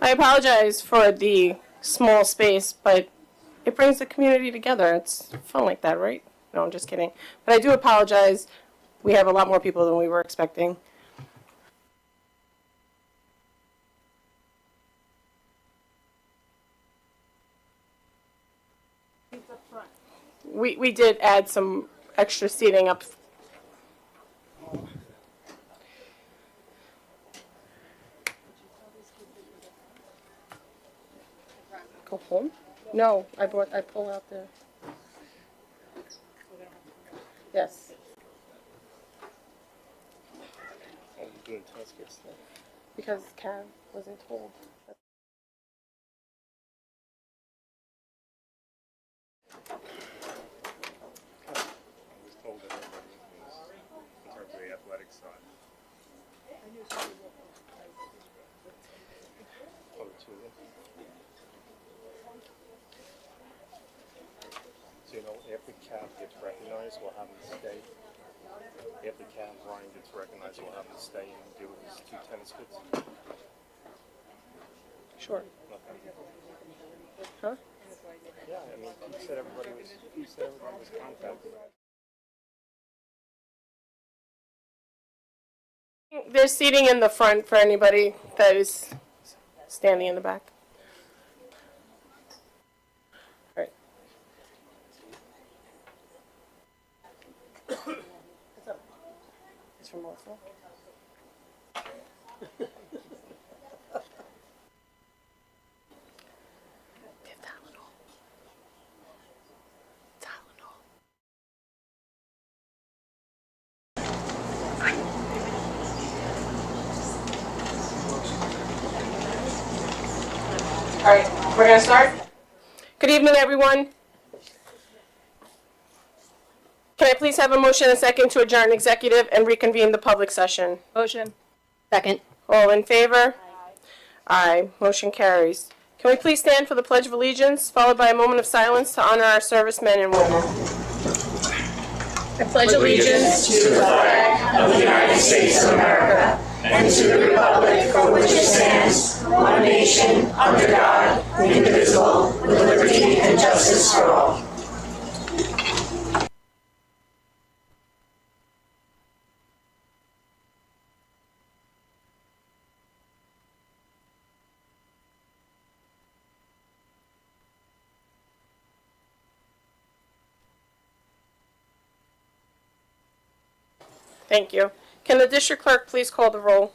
I apologize for the small space, but it brings the community together. It's fun like that, right? No, I'm just kidding. But I do apologize. We have a lot more people than we were expecting. We did add some extra seating up. Go home? No, I pull out the. Yes. Oh, you're doing Tuskers. Because Cav wasn't told. I was told that everybody was in terms of the athletic side. Oh, the two of them. So, you know, after Cav gets recognized, we'll have him stay. After Cav Ryan gets recognized, we'll have him stay and do his two tennis kits. Sure. Okay. Huh? Yeah, I mean, he said everybody was contacted. There's seating in the front for anybody that is standing in the back. All right. What's up? It's from Melissa. All right, we're going to start. Good evening, everyone. Can I please have a motion and a second to adjourn executive and reconvene the public session? Motion. Second. All in favor? Aye. Motion carries. Can we please stand for the Pledge of Allegiance, followed by a moment of silence to honor our servicemen and women? I pledge allegiance to the flag of the United States of America and to the republic for which it stands, one nation, under God, indivisible, with liberty and justice for all. Thank you. Can the district clerk please call the roll?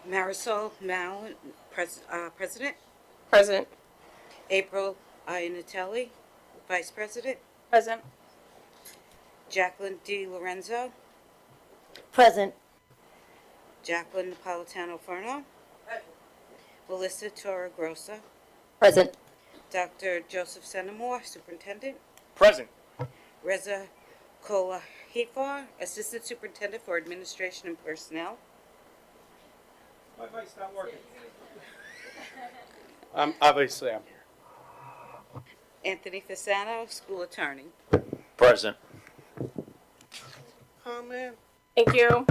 Marisol Mallon, President. Present. April Iannatelli, Vice President. Present. Jacqueline D. Lorenzo. Present. Jacqueline Napolitano Furno. Melissa Torre Grossa. Present. Dr. Joseph Senamore, Superintendent. Present. Reza Kolahifar, Assistant Superintendent for Administration and Personnel. My mic's not working. Obviously, I'm here. Anthony Fasano, School Attorney. Present. Oh, man. Thank you.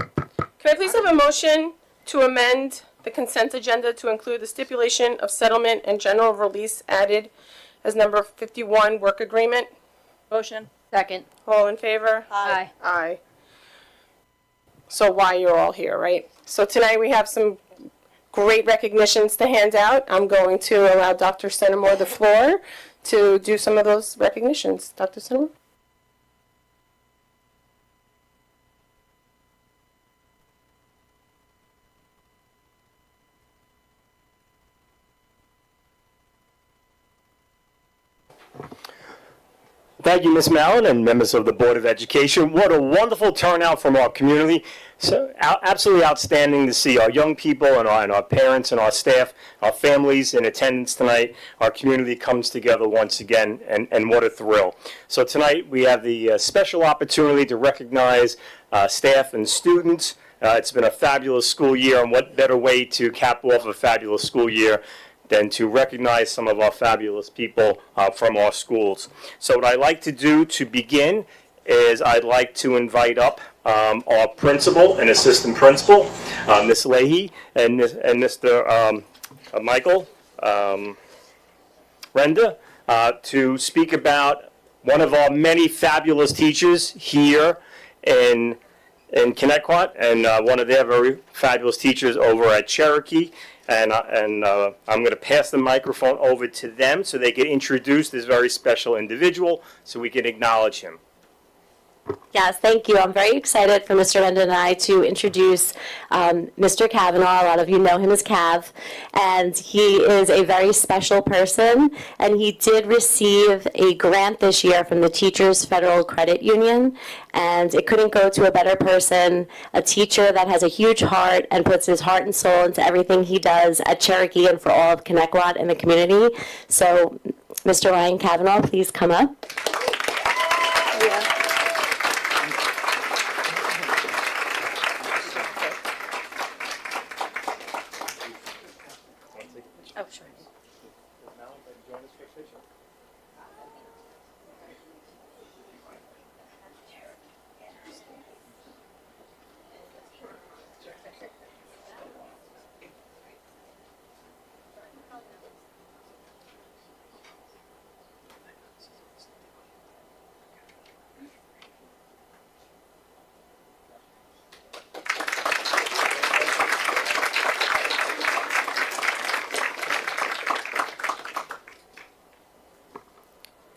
Can I please have a motion to amend the consent agenda to include the stipulation of settlement and general release added as number 51 work agreement? Motion. Second. All in favor? Aye. Aye. So why you're all here, right? So tonight we have some great recognitions to hand out. I'm going to allow Dr. Senamore the floor to do some of those recognitions. Dr. Senamore? Thank you, Ms. Mallon, and members of the Board of Education. What a wonderful turnout from our community. So absolutely outstanding to see our young people and our parents and our staff, our families in attendance tonight. Our community comes together once again, and what a thrill. So tonight we have the special opportunity to recognize staff and students. It's been a fabulous school year, and what better way to cap off a fabulous school year than to recognize some of our fabulous people from our schools. So what I'd like to do to begin is I'd like to invite up our principal and assistant principal, Ms. Leahy, and Mr. Michael Renda, to speak about one of our many fabulous teachers here in Connecticut, and one of their very fabulous teachers over at Cherokee. And I'm going to pass the microphone over to them so they can introduce this very special individual so we can acknowledge him. Yes, thank you. I'm very excited for Mr. Renda and I to introduce Mr. Kavanaugh. A lot of you know him as Cav, and he is a very special person, and he did receive a grant this year from the Teachers Federal Credit Union, and it couldn't go to a better person, a teacher that has a huge heart and puts his heart and soul into everything he does at Cherokee and for all of Connecticut and the community. So, Mr. Ryan Kavanaugh, please come up. Oh, sure.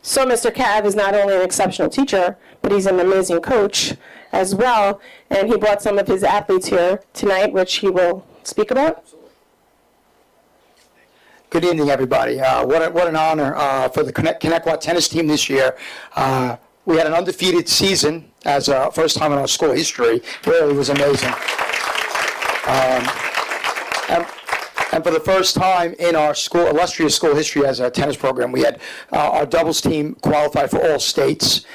So Mr. Cav is not only an exceptional teacher, but he's an amazing coach as well. And he brought some of his athletes here tonight, which he will speak about. Good evening, everybody. What an honor for the Connecticut tennis team this year. We had an undefeated season as first time in our school history. Really was amazing. And for the first time in our school, illustrious school history as a tennis program, we had our doubles team qualify for all states.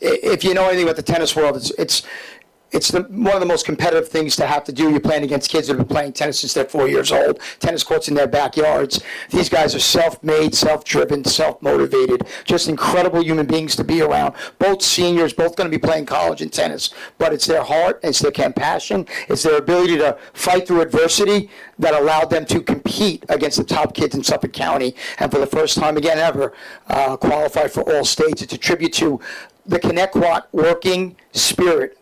If you know anything about the tennis world, it's one of the most competitive things to have to do. You're playing against kids that have been playing tennis since they're 4 years old, tennis courts in their backyards. These guys are self-made, self-driven, self-motivated, just incredible human beings to be around. Both seniors, both going to be playing college and tennis, but it's their heart, it's their compassion, it's their ability to fight through adversity that allowed them to compete against the top kids in Suffolk County, and for the first time again ever, qualify for all states. It's a tribute to the Connecticut working spirit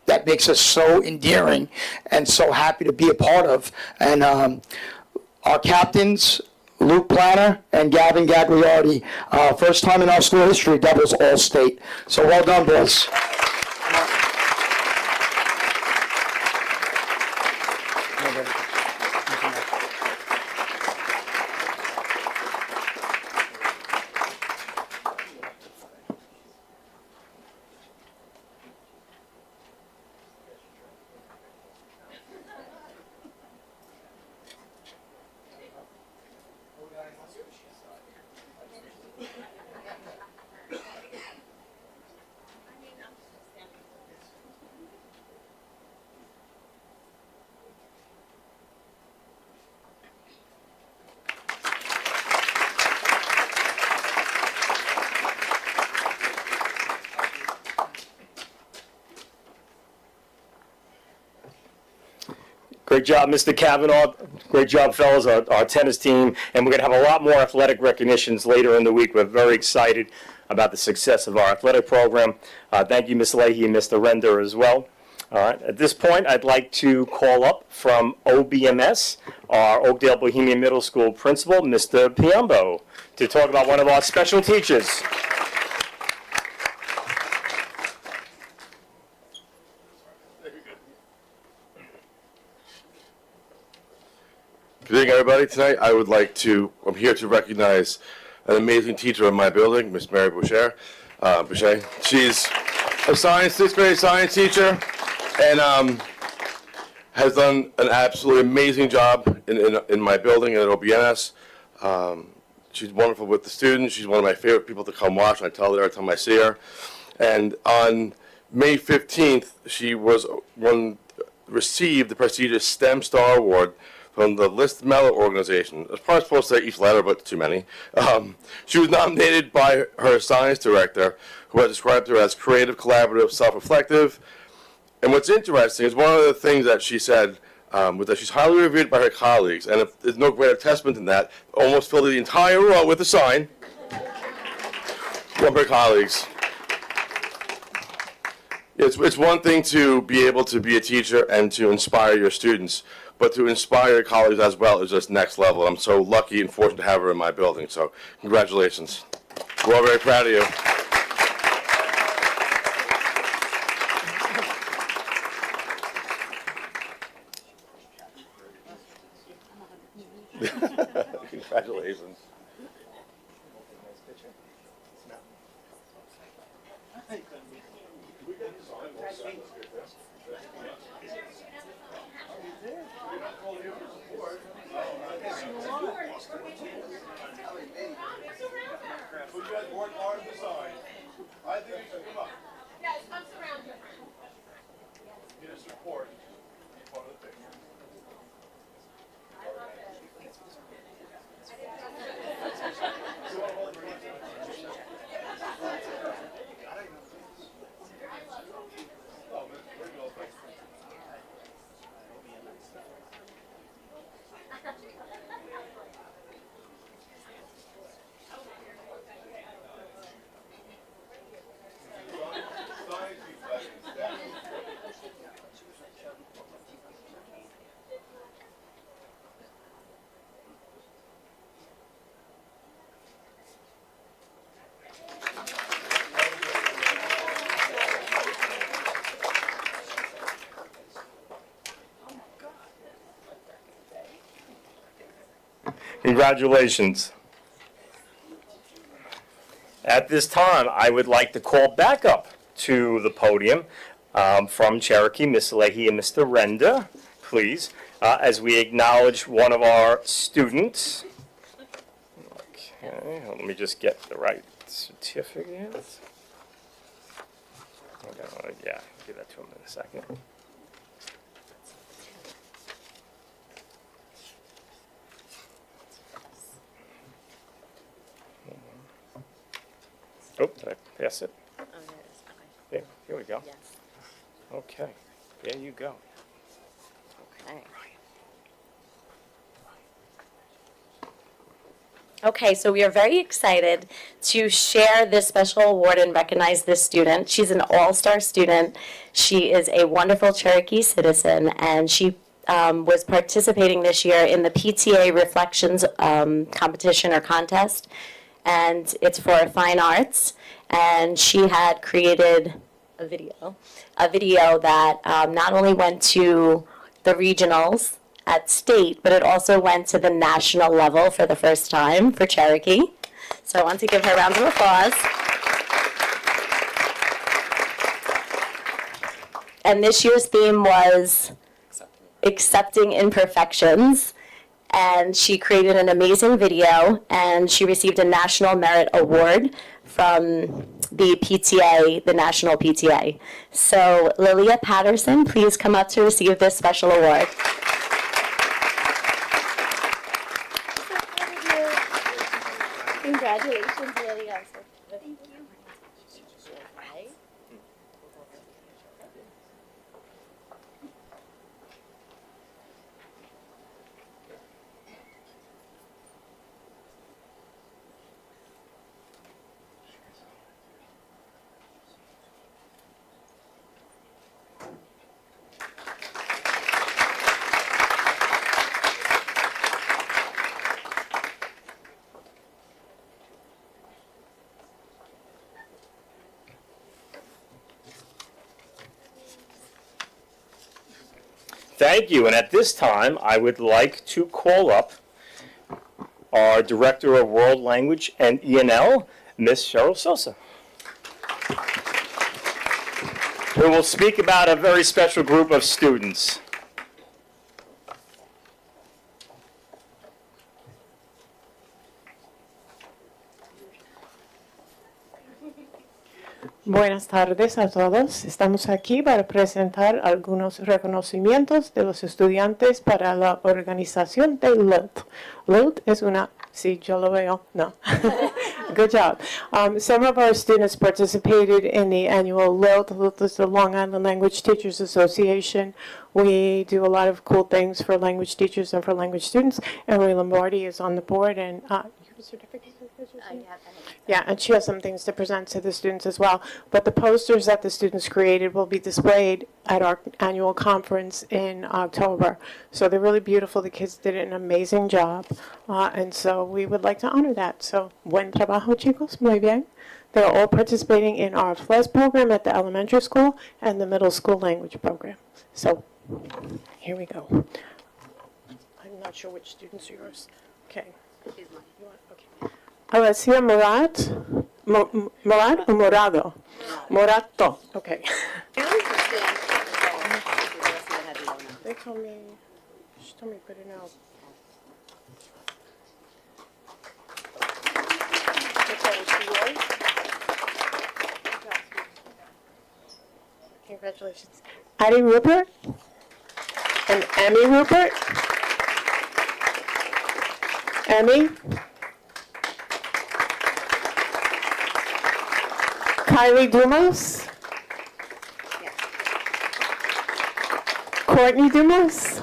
that makes us so endearing and so happy to be a part of. And our captains, Luke Planner and Gavin Gagliardi, first time in our school history, doubles all state. So well done, boys. Great job, Mr. Kavanaugh. Great job, fellas, our tennis team. And we're going to have a lot more athletic recognitions later in the week. We're very excited about the success of our athletic program. Thank you, Ms. Leahy and Mr. Render as well. All right. At this point, I'd like to call up from OBMS, our Oakdale Bohemian Middle School principal, Mr. Piombo, to talk about one of our special teachers. Good evening, everybody. Tonight, I'm here to recognize an amazing teacher in my building, Miss Mary Boucher. She's a sixth grade science teacher, and has done an absolutely amazing job in my building at OBNS. She's wonderful with the students. She's one of my favorite people to come watch. I tell her every time I see her. And on May 15th, she received the prestigious STEM Star Award from the List Mellor organization. I was probably supposed to say each letter, but too many. She was nominated by her science director, who has described her as creative, collaborative, self-reflective, And what's interesting is one of the things that she said was that she's highly revered by her colleagues, and if there's no greater testament than that, almost filled the entire row with a sign from her colleagues. It's one thing to be able to be a teacher and to inspire your students, but to inspire your colleagues as well is just next level. I'm so lucky and fortunate to have her in my building, so congratulations. We're all very proud of you. Congratulations. Congratulations. At this time, I would like to call back up to the podium from Cherokee, Ms. Leahy and Mr. Renda, please, as we acknowledge one of our students. Okay, let me just get the right certificate. Okay, yeah, give that to him in a second. Oh, did I pass it? Oh, there it is. Okay. There, here we go. Yes. Okay, there you go. Okay. Okay, so we are very excited to share this special award and recognize this student. She's an all-star student. She is a wonderful Cherokee citizen, and she was participating this year in the PTA Reflections competition or contest, and it's for fine arts. And she had created a video that not only went to the regionals at state, but it also went to the national level for the first time for Cherokee. So I want to give her rounds of applause. And this year's theme was Accepting Imperfections. And she created an amazing video, and she received a National Merit Award from the PTA, the National PTA. So Lilia Patterson, please come up to receive this special award. Congratulations, Lilia. Thank you. Thank you, and at this time, I would like to call up our Director of World Language and ENL, Ms. Cheryl Sosa, who will speak about a very special group of students. Buenas tardes a todos. Estamos aquí para presentar algunos reconocimientos de los estudiantes para la organización de LILT. LILT es una, sí, yo lo veo, no. Good job. Some of our students participated in the annual LILT, the Long Island Language Teachers Association. We do a lot of cool things for language teachers and for language students. Emily Lombardi is on the board, and you have a certificate? Yeah, and she has some things to present to the students as well. But the posters that the students created will be displayed at our annual conference in October. So they're really beautiful. The kids did an amazing job. And so we would like to honor that. So, buen trabajo, chicos. Muy bien. They're all participating in our FLES program at the elementary school and the middle school language program. So, here we go. I'm not sure which students are yours. Okay. You want- okay. Alessia Murat, Murat or Morado? Morato, okay. They told me, she told me to put it out. Congratulations. Addie Rupert and Emmy Rupert. Emmy. Kylie Dumas. Courtney Dumas.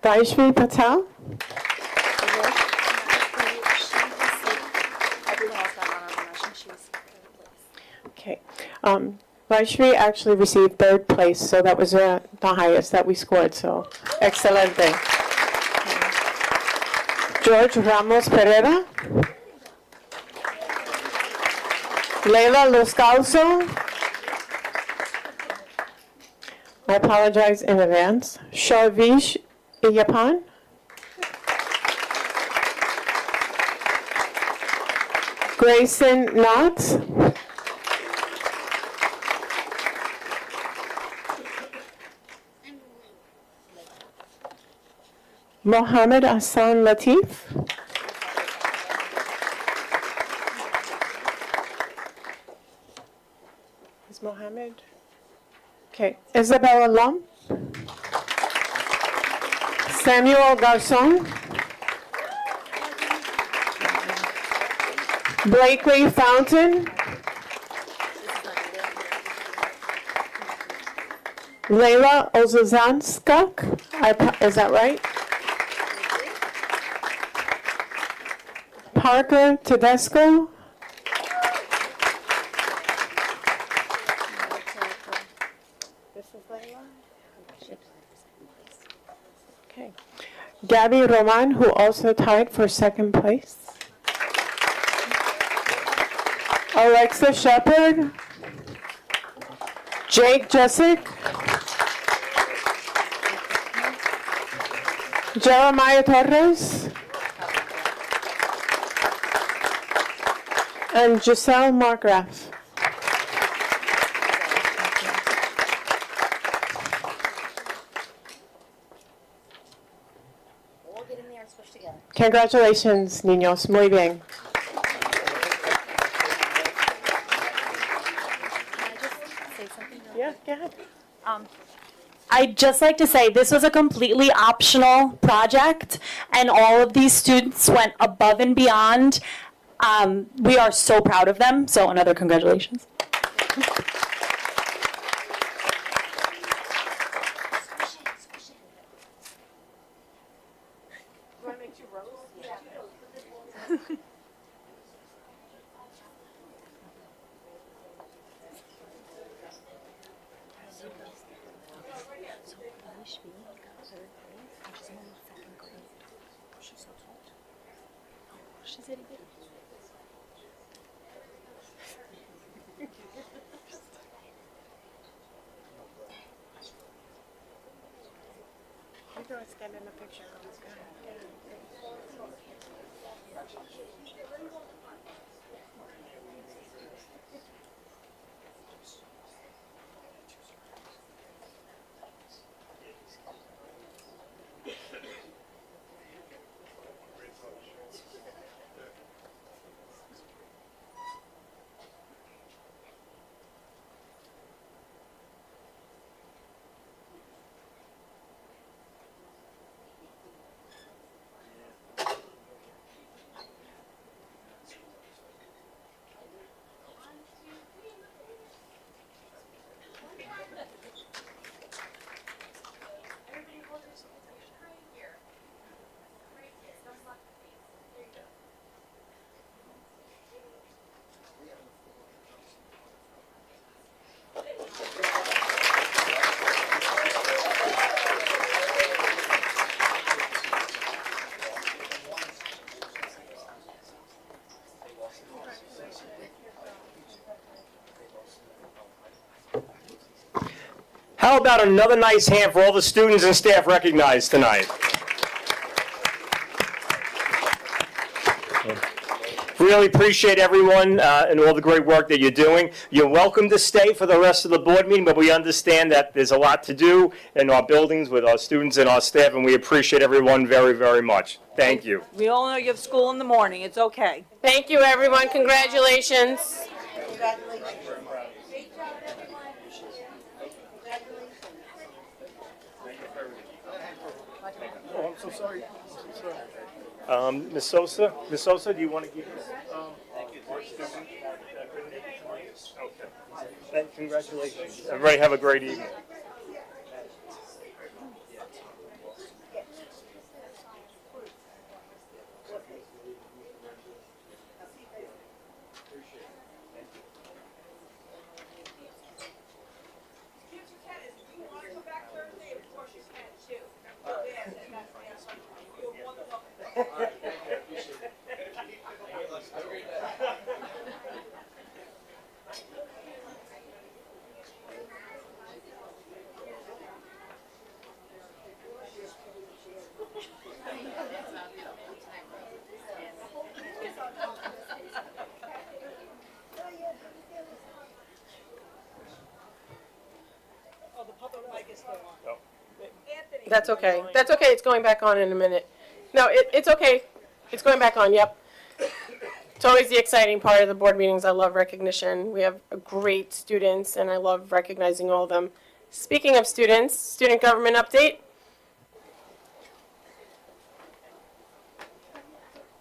Vaishvi Patel. Okay. Vaishvi actually received third place, so that was the highest that we scored, so excelente. George Ramos Pereira. Leila Loscalzo. I apologize in advance. Sharvish Iyapan. Grayson Knott. Mohammed Hassan Latif. Is Mohammed? Okay. Isabella Lum. Samuel Garcon. Blakely Fountain. Layla Ozazanskak. Is that right? Parker Tedesco. This is Layla. Okay. Gabby Roman, who also tied for second place. Alexa Shepard. Jake Jessic. Jeremiah Torres. And Giselle Markgraf. Congratulations, niños. Muy bien. Yeah, go ahead. I'd just like to say this was a completely optional project, and all of these students went above and beyond. We are so proud of them, so another congratulations. You guys get in the picture. how about another nice hand for all the students and staff recognized tonight? Really appreciate everyone and all the great work that you're doing. You're welcome to stay for the rest of the board meeting, but we understand that there's a lot to do in our buildings with our students and our staff, and we appreciate everyone very, very much. Thank you. We all know you have school in the morning. It's okay. Thank you, everyone. Congratulations. Oh, I'm so sorry. Ms. Sosa? Ms. Sosa, do you want to give us? Our student that couldn't make it tonight? Okay. Congratulations. Everybody have a great evening. That's okay. That's okay. It's going back on in a minute. No, it's okay. It's going back on, yep. It's always the exciting part of the board meetings. I love recognition. We have great students, and I love recognizing all of them. Speaking of students, student government update.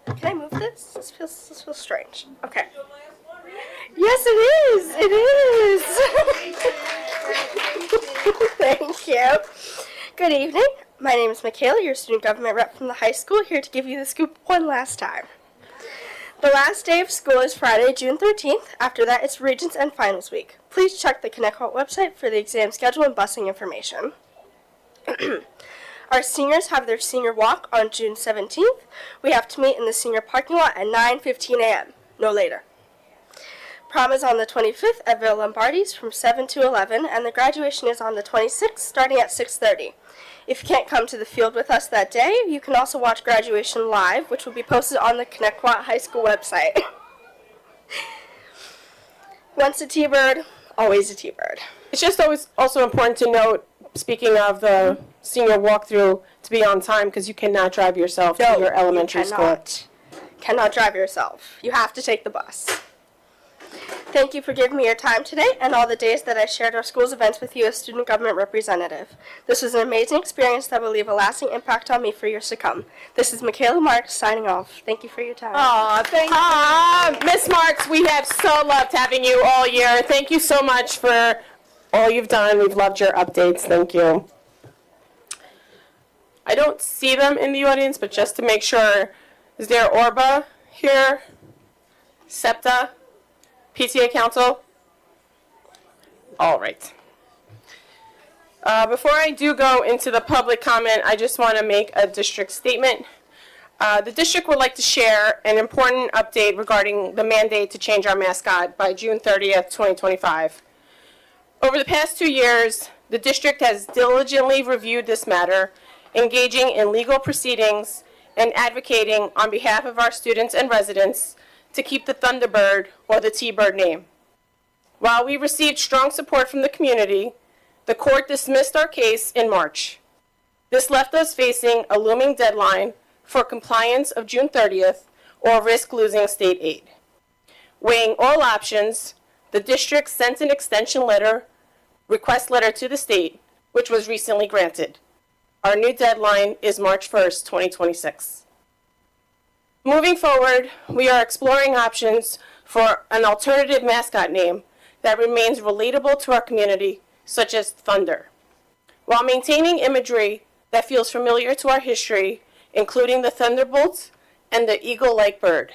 Can I move this? This feels strange. Okay. Yes, it is. It is. Thank you. Good evening. My name is Michaela, your student government rep from the high school, here to give you the scoop one last time. The last day of school is Friday, June 13th. After that, it's Regents and Finals Week. Please check the Connecticut website for the exam schedule and busing information. Our seniors have their senior walk on June 17th. We have to meet in the senior parking lot at 9:15 a.m., no later. Prom is on the 25th at Villa Lombardi's from 7 to 11, and the graduation is on the 26th, starting at 6:30. If you can't come to the field with us that day, you can also watch graduation live, which will be posted on the Connecticut High School website. Once a T-bird, always a T-bird. It's just always also important to note, speaking of the senior walkthrough, to be on time because you cannot drive yourself to your elementary school. Cannot drive yourself. You have to take the bus. Thank you for giving me your time today and all the days that I shared our school's events with you as student government representative. This was an amazing experience that will leave a lasting impact on me for years to come. This is Michaela Marks signing off. Thank you for your time. Aw, thank you. Miss Marks, we have so loved having you all year. Thank you so much for all you've done. We've loved your updates. Thank you. I don't see them in the audience, but just to make sure, is there Orba here? SEPTA? PTA Council? All right. Before I do go into the public comment, I just want to make a district statement. The district would like to share an important update regarding the mandate to change our mascot by June 30th, 2025. Over the past 2 years, the district has diligently reviewed this matter, engaging in legal proceedings and advocating on behalf of our students and residents to keep the Thunderbird or the T-Bird name. While we received strong support from the community, the court dismissed our case in March. This left us facing a looming deadline for compliance of June 30th or risk losing state aid. Weighing all options, the district sent an extension request letter to the state, which was recently granted. Our new deadline is March 1st, 2026. Moving forward, we are exploring options for an alternative mascot name that remains relatable to our community, such as Thunder, while maintaining imagery that feels familiar to our history, including the Thunderbolts and the eagle-like bird.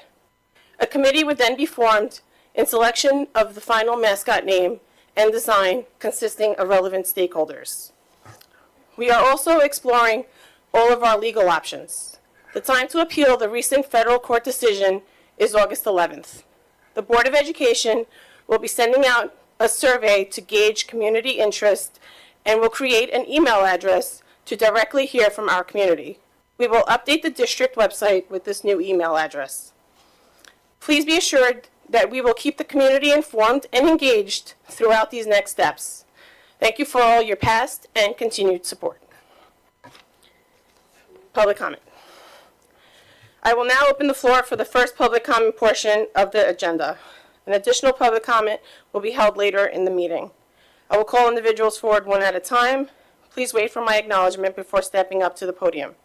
A committee would then be formed in selection of the final mascot name and design consisting of relevant stakeholders. We are also exploring all of our legal options. The time to appeal the recent federal court decision is August 11th. The Board of Education will be sending out a survey to gauge community interest and will create an email address to directly hear from our community. We will update the district website with this new email address. Please be assured that we will keep the community informed and engaged throughout these next steps. Thank you for all your past and continued support. Public comment. I will now open the floor for the first public comment portion of the agenda. An additional public comment will be held later in the meeting. I will call individuals forward one at a time. Please wait for my acknowledgement before stepping up to the podium.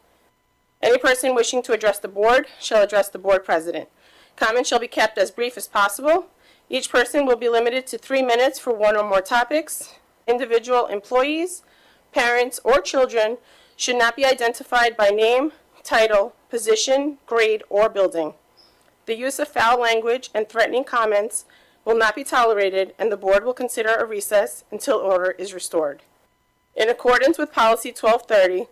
Any person wishing to address the board shall address the board president. Comments shall be kept as brief as possible. Each person will be limited to 3 minutes for one or more topics. Individual employees, parents, or children should not be identified by name, title, position, grade, or building. The use of foul language and threatening comments will not be tolerated, and the board will consider a recess until order is restored. In accordance with Policy 1230,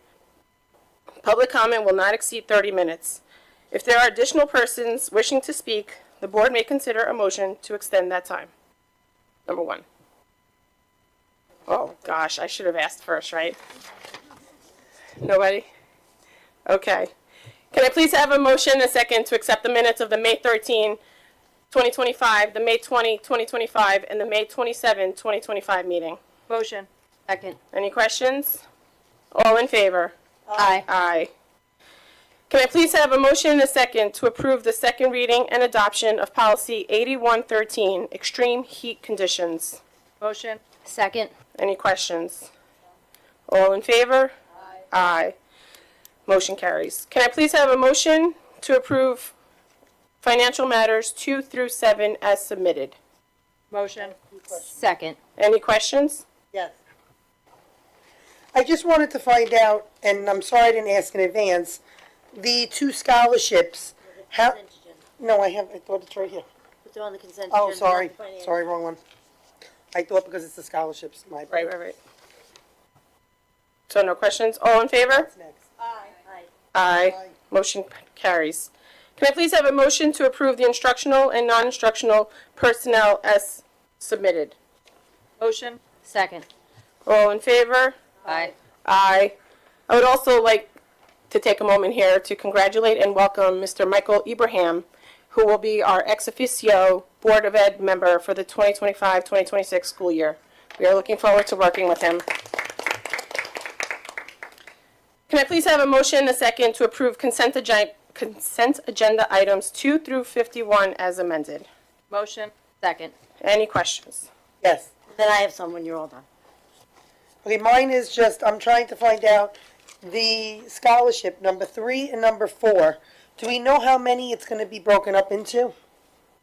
public comment will not exceed 30 minutes. If there are additional persons wishing to speak, the board may consider a motion to extend that time. Number 1. Oh, gosh, I should have asked first, right? Nobody? Okay. Can I please have a motion and a second to accept the minutes of the May 13, 2025, the May 20, 2025, and the May 27, 2025 meeting? Motion. Second. Any questions? All in favor? Aye. Aye. Can I please have a motion and a second to approve the second reading and adoption of Policy 8113, Extreme Heat Conditions? Motion. Second. Any questions? All in favor? Aye. Motion carries. Can I please have a motion to approve financial matters 2 through 7 as submitted? Motion. Second. Any questions? Yes. I just wanted to find out, and I'm sorry I didn't ask in advance, the 2 scholarships. How? No, I thought it's right here. It's on the consent Oh, sorry. Sorry, wrong one. I thought because it's the scholarships. My Right. So no questions? All in favor? What's next? Aye. Motion carries. Can I please have a motion to approve the instructional and non-instructional personnel as submitted? Motion. Second. All in favor? Aye. Aye. I would also like to take a moment here to congratulate and welcome Mr. Michael Ibrahim, who will be our ex officio Board of Ed member for the 2025-2026 school year. We are looking forward to working with him. Can I please have a motion and a second to approve consent agenda items 2 through 51 as amended? Motion. Second. Any questions? Yes. Then I have some when you're all done. Okay, mine is just, I'm trying to find out the scholarship, number 3 and number 4. Do we know how many it's going to be broken up into?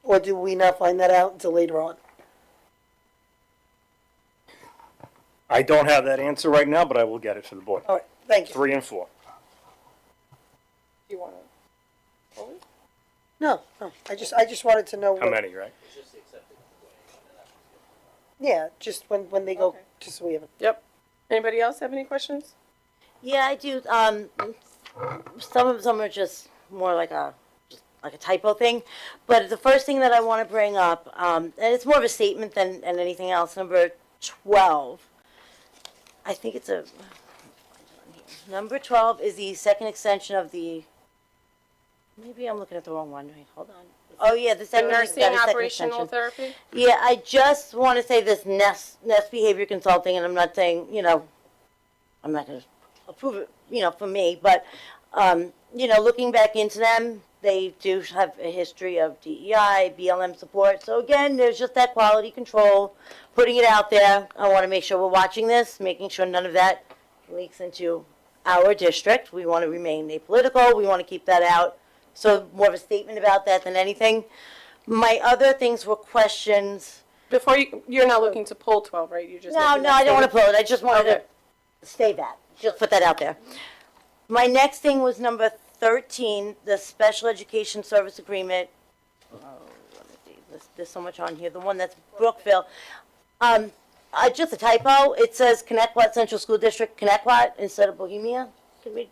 Or do we not find that out until later on? I don't have that answer right now, but I will get it for the board. All right, thank you. 3 and 4. Do you want to? No, I just wanted to know. How many, right? Yeah, just when they go, Okay. just so we have it. Yep. Anybody else have any questions? Yeah, I do. Some of them are just more like a typo thing. But the first thing that I want to bring up, and it's more of a statement than anything else, number 12. I think it's number 12 is the second extension of the, maybe I'm looking at the wrong one. Wait, hold on. Oh, yeah, the The second, nursing that is second operational extension. therapy? Yeah, I just want to say this Nest Behavior Consulting, and I'm not saying, I'm not going to approve it, for me, but, looking back into them, they do have a history of DEI, BLM support. So again, there's just that quality control, putting it out there. I want to make sure we're watching this, making sure none of that leaks into our district. We want to remain apolitical. We want to keep that out. So more of a statement about that than anything. My other things were questions. Before you're not looking to pull 12, right? You're just No, making no, that I don't want to statement? pull it. I just wanted Okay. to say that. Just put that out there. My next thing was number 13, the special education service agreement. Oh, let me see. There's so much on here. The one that's Brookville. Just a typo. It says Connecticut Central School District, Connecticut instead of Bohemia. Can we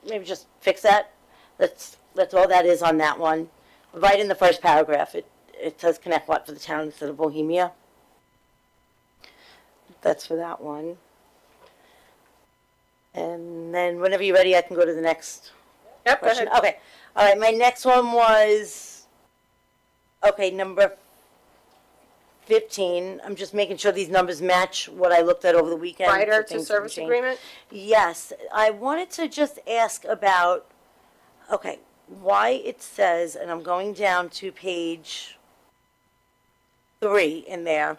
maybe just fix that? That's all that is on that one. Right in the first paragraph, it says Connecticut for the town instead of Bohemia. That's for that one. And then whenever you're ready, I can go to the next Yep, go question. ahead. Okay, all right, my next one was, okay, number 15. I'm just making sure these numbers match what I looked at over the weekend. Rider so to things service haven't changed. agreement? Yes, I wanted to just ask about, okay, why it says, and I'm going down to page 3 in there.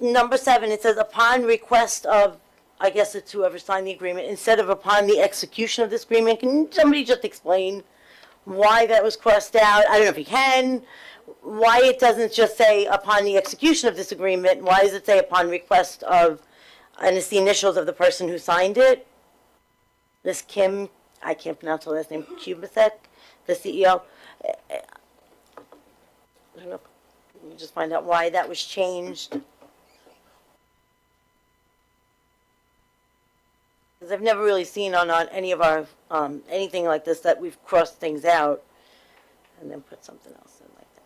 Number 7, it says upon request of, I guess it's whoever signed the agreement, instead of upon the execution of this agreement. Can somebody just explain why that was crossed out? I don't know if you can. Why it doesn't just say upon the execution of this agreement? Why does it say upon request of, and it's the initials of the person who signed it? This Kim, I can't pronounce her last name, Kubasek, the CEO. I don't know. Let me just find out why that was changed. Because I've never really seen on any of our, anything like this that we've crossed things out and then put something else in like that.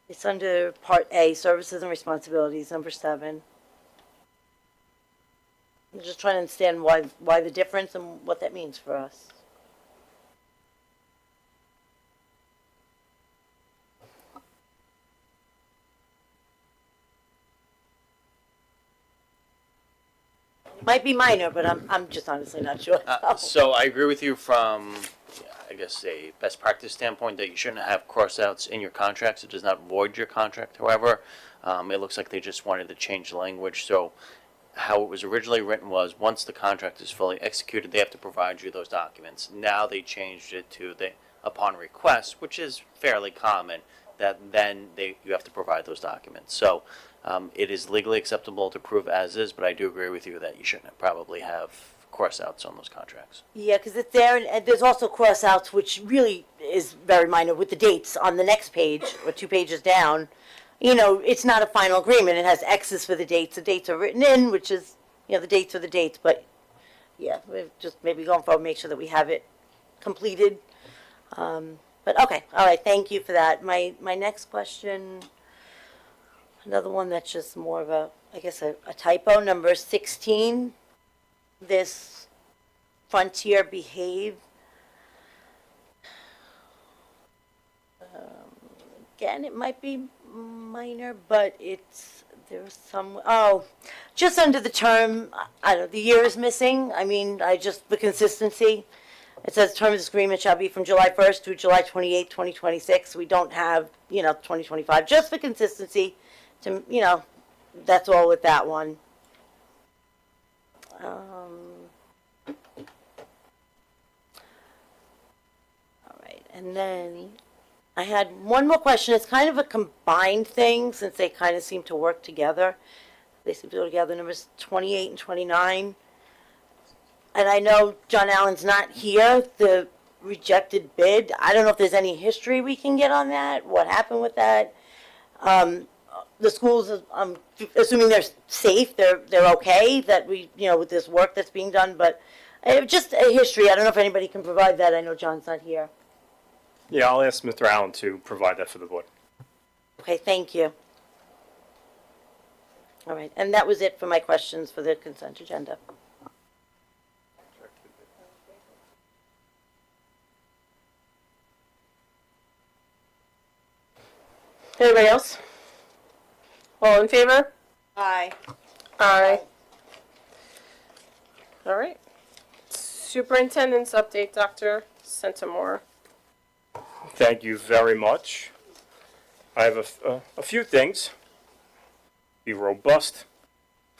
It's under Part A, Services and Responsibilities, number 7. I'm just trying to understand why the difference and what that means for us. Might be minor, but I'm just honestly not sure. So I agree with you from, I guess, a best practice standpoint that you shouldn't have cross-outs in your contracts. It does not void your contract. However, it looks like they just wanted to change the language. So how it was originally written was once the contract is fully executed, they have to provide you those documents. Now they changed it to the upon request, which is fairly common, that then you have to provide those documents. So it is legally acceptable to prove as is, but I do agree with you that you shouldn't probably have cross-outs on those contracts. Yeah, because it's there, and there's also cross-outs, which really is very minor with the dates on the next page, or 2 pages down. You know, it's not a final agreement. It has X's for the dates. The dates are written in, which is, you know, the dates are the dates. But, yeah, we're just maybe going forward, make sure that we have it completed. But, okay, all right, thank you for that. My next question, another one that's just more of a, I guess, a typo, number 16. This Frontier Behave. Again, it might be minor, but there's some, just under the term, I don't know, the year is missing. I mean, the consistency. It says term of this agreement shall be from July 1st through July 28th, 2026. We don't have, 2025, just for consistency to, that's all with that one. All right, and then I had one more question. It's kind of a combined thing since they kind of seem to work together. They seem to go together, numbers 28 and 29. And I know John Allen's not here, the rejected bid. I don't know if there's any history we can get on that, what happened with that. The schools, I'm assuming they're safe, they're okay, that we, with this work that's being done, but just a history. I don't know if anybody can provide that. I know John's not here. Yeah, I'll ask Mr. Allen to provide that for the board. Okay, thank you. All right, and that was it for my questions for the consent agenda. Anybody else? All in favor? Aye. Aye. All right. Superintendent's update, Dr. Centimore. Thank you very much. I have a few things. Be robust.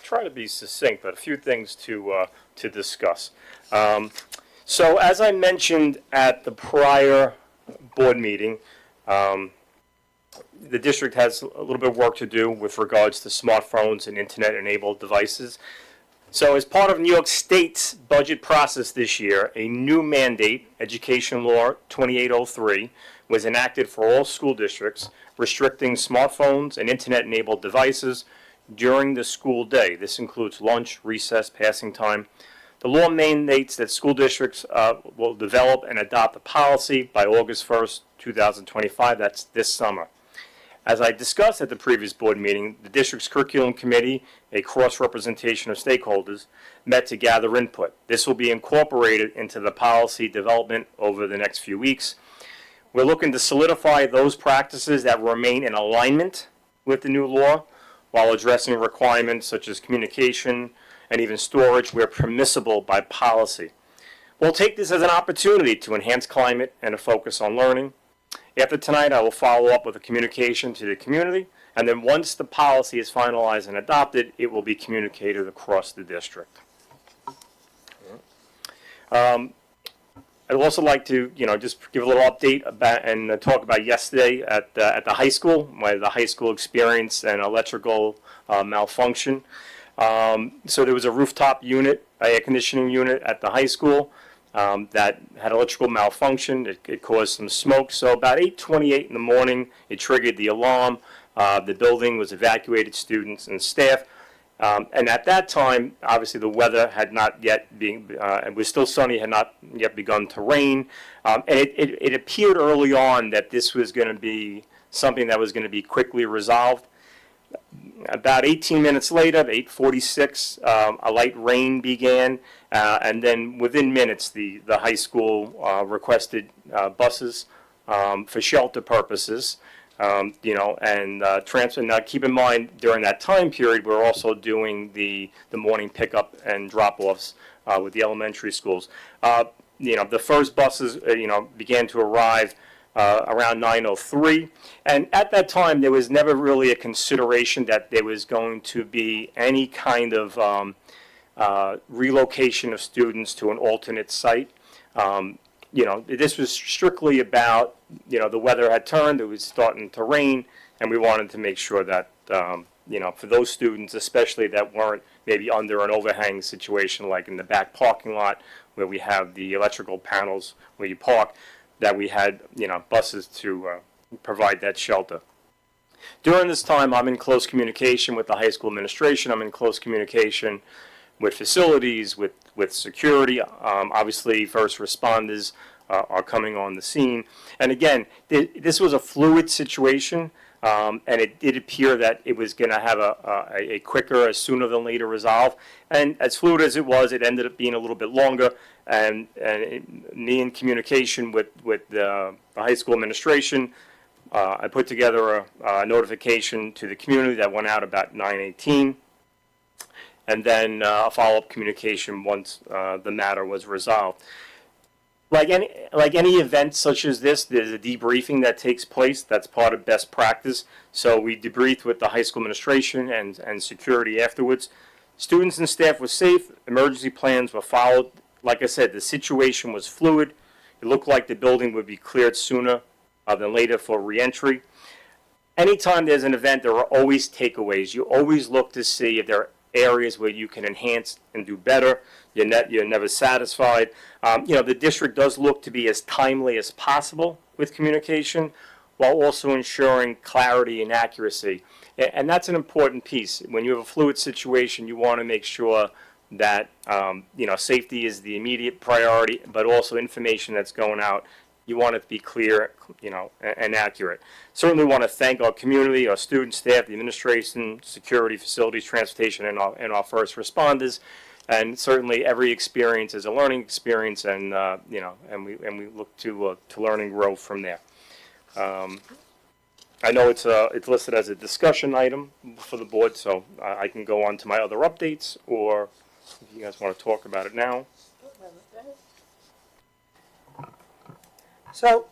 Try to be succinct, but a few things to discuss. So as I mentioned at the prior board meeting, the district has a little bit of work to do with regards to smartphones and internet-enabled devices. So as part of New York State's budget process this year, a new mandate, Education Law 2803, was enacted for all school districts, restricting smartphones and internet-enabled devices during the school day. This includes lunch, recess, passing time. The law mandates that school districts will develop and adopt a policy by August 1st, 2025. That's this summer. As I discussed at the previous board meeting, the district's curriculum committee, a cross-representation of stakeholders, met to gather input. This will be incorporated into the policy development over the next few weeks. We're looking to solidify those practices that remain in alignment with the new law while addressing requirements such as communication and even storage where permissible by policy. We'll take this as an opportunity to enhance climate and a focus on learning. After tonight, I will follow up with a communication to the community, and then once the policy is finalized and adopted, it will be communicated across the district. I'd also like to, just give a little update about and talk about yesterday at the high school, where the high school experienced an electrical malfunction. So there was a rooftop unit, air conditioning unit at the high school that had electrical malfunction. It caused some smoke. So about 8:28 in the morning, it triggered the alarm. The building was evacuated, students and staff. And at that time, obviously the weather had not yet been, it was still sunny, had not yet begun to rain. And it appeared early on that this was going to be something that was going to be quickly resolved. About 18 minutes later, 8:46, a light rain began, and then within minutes, the high school requested buses for shelter purposes. Transfer. Now, keep in mind, during that time period, we're also doing the morning pickup and drop-offs with the elementary schools. The first buses, began to arrive around 9:03, and at that time, there was never really a consideration that there was going to be any kind of relocation of students to an alternate site. This was strictly about, the weather had turned, it was starting to rain, and we wanted to make sure that, for those students, especially that weren't maybe under an overhang situation like in the back parking lot where we have the electrical panels where you park, that we had, buses to provide that shelter. During this time, I'm in close communication with the high school administration. I'm in close communication with facilities, with security. Obviously, first responders are coming on the scene. And again, this was a fluid situation, and it did appear that it was going to have a quicker, a sooner than later resolve. And as fluid as it was, it ended up being a little bit longer. And me in communication with the high school administration, I put together a notification to the community that went out about 9:18. And then a follow-up communication once the matter was resolved. Like any event such as this, there's a debriefing that takes place. That's part of best practice. So we debriefed with the high school administration and security afterwards. Students and staff were safe. Emergency plans were followed. Like I said, the situation was fluid. It looked like the building would be cleared sooner than later for reentry. Anytime there's an event, there are always takeaways. You always look to see if there are areas where you can enhance and do better. You're never satisfied. The district does look to be as timely as possible with communication while also ensuring clarity and accuracy. And that's an important piece. When you have a fluid situation, you want to make sure that, safety is the immediate priority, but also information that's going out, you want it to be clear, and accurate. Certainly want to thank our community, our students, staff, the administration, security, facilities, transportation, and our first responders. And certainly every experience is a learning experience, and we look to learn and grow from there. I know it's listed as a discussion item for the board, so I can go on to my other updates, or if you guys want to talk about it now. So,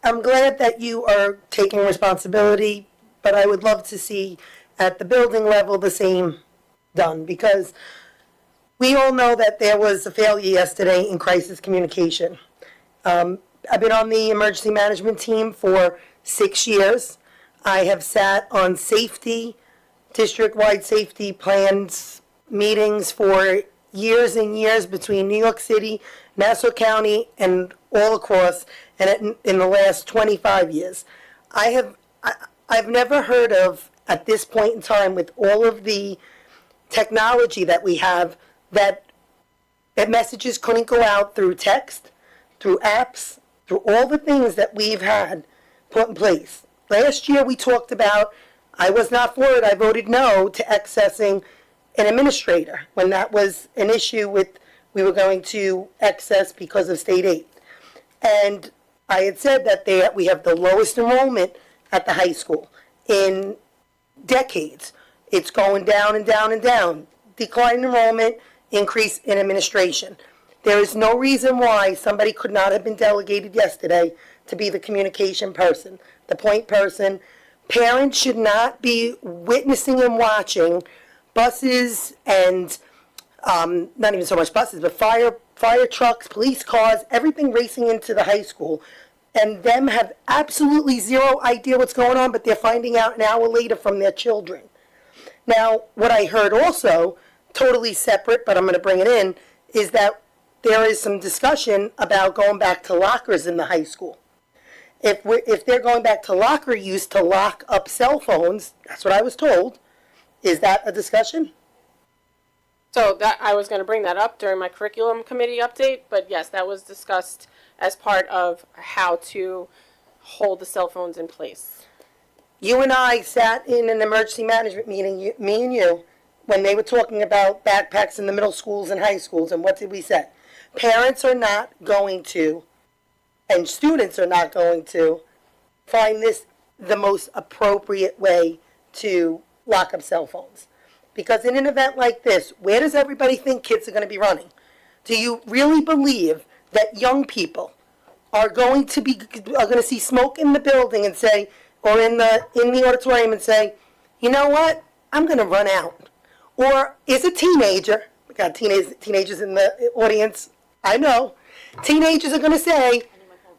I'm glad that you are taking responsibility, but I would love to see at the building level the same done, because we all know that there was a failure yesterday in crisis communication. I've been on the emergency management team for 6 years. I have sat on safety, district-wide safety plans, meetings for years and years between New York City, Nassau County, and all across, and in the last 25 years. I've never heard of, at this point in time, with all of the technology that we have, that messages couldn't go out through text, through apps, through all the things that we've had put in place. last year we talked about, I was not for it, I voted no to accessing an administrator when that was an issue with, we were going to access because of state aid. And I had said that we have the lowest enrollment at the high school in decades. It's going down and down and down. Decline in enrollment, increase in administration. There is no reason why somebody could not have been delegated yesterday to be the communication person, the point person. Parents should not be witnessing and watching buses and, not even so much buses, but fire trucks, police cars, everything racing into the high school, and them have absolutely zero idea what's going on, but they're finding out an hour later from their children. Now, what I heard also, totally separate, but I'm going to bring it in, is that there is some discussion about going back to lockers in the high school. If they're going back to locker use to lock up cell phones, that's what I was told. Is that a discussion? So that, I was going to bring that up during my curriculum committee update, but yes, that was discussed as part of how to hold the cell phones in place. You and I sat in an emergency management meeting, me and you, when they were talking about backpacks in the middle schools and high schools, and what did we say? Parents are not going to, and students are not going to, find this the most appropriate way to lock up cell phones. Because in an event like this, where does everybody think kids are going to be running? Do you really believe that young people are going to see smoke in the building and say, or in the auditorium and say, you know what, I'm going to run out? Or is a teenager, we got teenagers in the audience, I know, teenagers are going to say,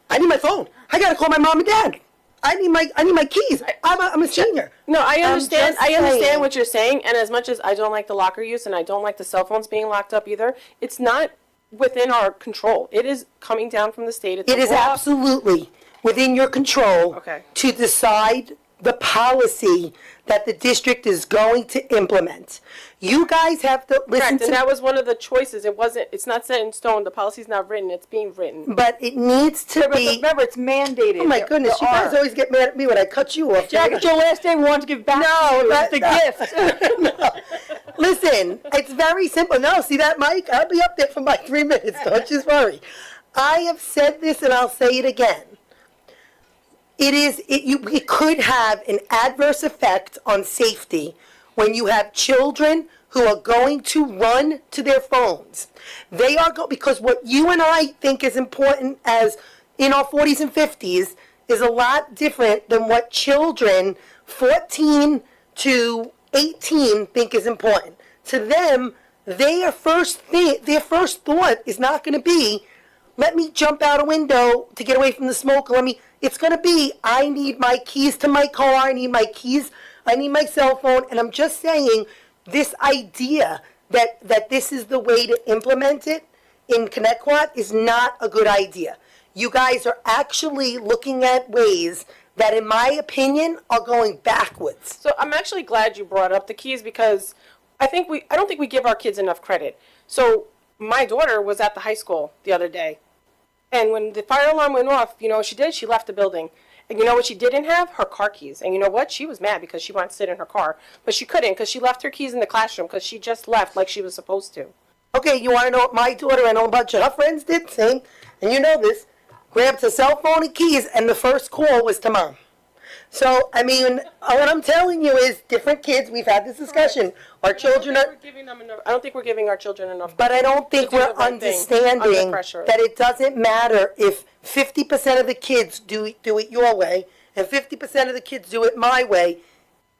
I need my phone. I got to call my mom and dad. I need my keys. I'm a senior. No, I understand. I'm just I understand saying. what you're saying, and as much as I don't like the locker use and I don't like the cell phones being locked up either, it's not within our control. It is coming down from the state. It's It is absolutely within your control to decide the policy that the district is going to implement. You guys have to listen correct, to. and that was one of the choices. It's not set in stone. The policy's not written. It's being written. But it needs to be. Remember, it's mandated. Oh my goodness, you guys always get mad at me when I cut you off. Jack, it's your last day. We want to give back to you. It's the gift. No. Listen, it's very simple. No, see that, Mike? I'll be up there for my 3 minutes. Don't you worry. I have said this and I'll say it again. It could have an adverse effect on safety when you have children who are going to run to their phones. They are because what you and I think is important as in our 40s and 50s is a lot different than what children 14 to 18 think is important. To them, their first thought is not going to be, let me jump out a window to get away from the smoke. It's going to be, I need my keys to my car. I need my keys. I need my cell phone. And I'm just saying, this idea that this is the way to implement it in Connecticut is not a good idea. You guys are actually looking at ways that, in my opinion, are going backwards. So I'm actually glad you brought up the keys because I don't think we give our kids enough credit. So my daughter was at the high school the other day, and when the fire alarm went off, you know what she did? She left the building. And you know what she didn't have? Her car keys. And you know what? She was mad because she wanted to sit in her car. But she couldn't because she left her keys in the classroom because she just left like she was supposed to. Okay, you want to know what my daughter and a bunch of her friends did? Same. And you know this. Grabbed her cell phone and keys, and the first call was to mom. So, I mean, what I'm telling you is different kids. We've had this discussion. Our children are... I don't think we're giving our children enough. But I don't think to do we're the right thing understanding under pressure. that it doesn't matter if 50% of the kids do it your way and 50% of the kids do it my way.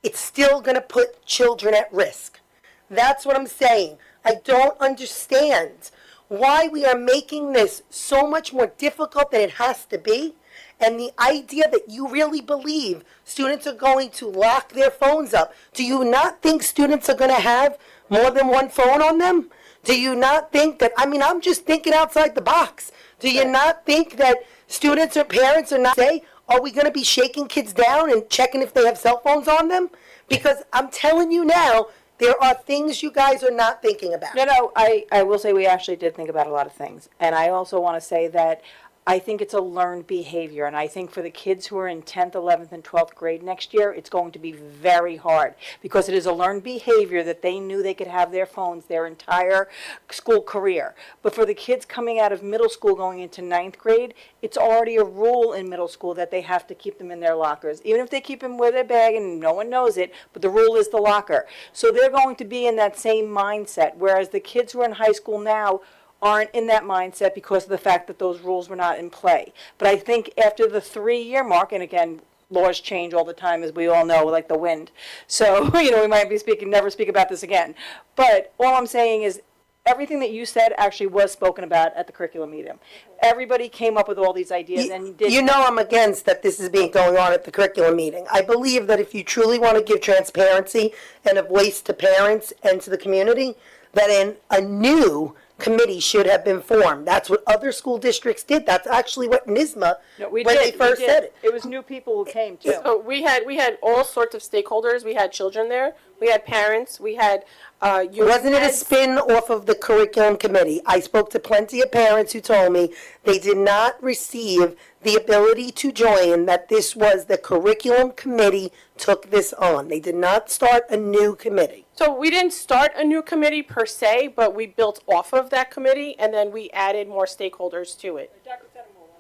It's still going to put children at risk. That's what I'm saying. I don't understand why we are making this so much more difficult than it has to be. And the idea that you really believe students are going to lock their phones up. Do you not think students are going to have more than one phone on them? Do you not think that, I'm just thinking outside the box. Do you not think that students or parents are not say, are we going to be shaking kids down and checking if they have cell phones on them? Because I'm telling you now, there are things you guys are not thinking about. No, I will say we actually did think about a lot of things. And I also want to say that I think it's a learned behavior, and I think for the kids who are in 10th, 11th, and 12th grade next year, it's going to be very hard, because it is a learned behavior that they knew they could have their phones their entire school career. But for the kids coming out of middle school going into 9th grade, it's already a rule in middle school that they have to keep them in their lockers, even if they keep them with their bag and no one knows it, but the rule is the locker. So they're going to be in that same mindset, whereas the kids who are in high school now aren't in that mindset because of the fact that those rules were not in play. But I think after the 3-year mark, and again, laws change all the time, as we all know, like the wind. So, we might be never speak about this again. But all I'm saying is everything that you said actually was spoken about at the curriculum meeting. Everybody came up with all these ideas and did. You know I'm against that this is going on at the curriculum meeting. I believe that if you truly want to give transparency and a voice to parents and to the community, that a new committee should have been formed. That's what other school districts did. That's actually what NISMA, they first said it. It was new people who came too. So we had all sorts of stakeholders. We had children there. We had parents. We had Wasn't it a spin off of the curriculum committee? I spoke to plenty of parents who told me they did not receive the ability to join, that this was the curriculum committee took this on. They did not start a new committee. So we didn't start a new committee per se, but we built off of that committee, and then we added more stakeholders to it.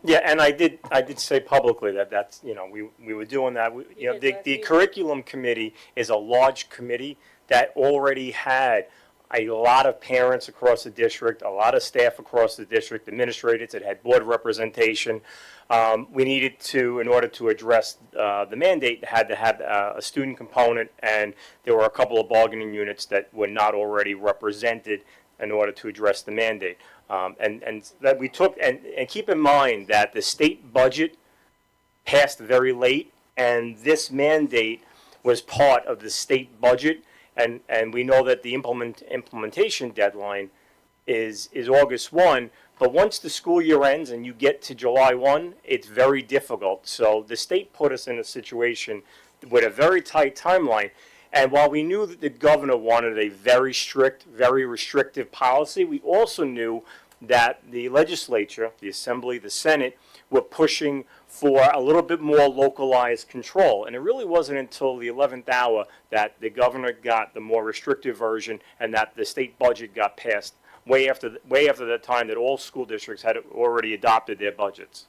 Yeah, and I did say publicly that's, we were doing that. The curriculum committee is a large committee that already had a lot of parents across the district, a lot of staff across the district, administrators that had board representation. We needed to, in order to address the mandate, had to have a student component, and there were a couple of bargaining units that were not already represented in order to address the mandate. And that we took, and keep in mind that the state budget passed very late, and this mandate was part of the state budget, and we know that the implementation deadline is August 1, but once the school year ends and you get to July 1, it's very difficult. So the state put us in a situation with a very tight timeline. And while we knew that the governor wanted a very strict, very restrictive policy, we also knew that the legislature, the Assembly, the Senate, were pushing for a little bit more localized control. And it really wasn't until the 11th hour that the governor got the more restrictive version and that the state budget got passed way after the time that all school districts had already adopted their budgets.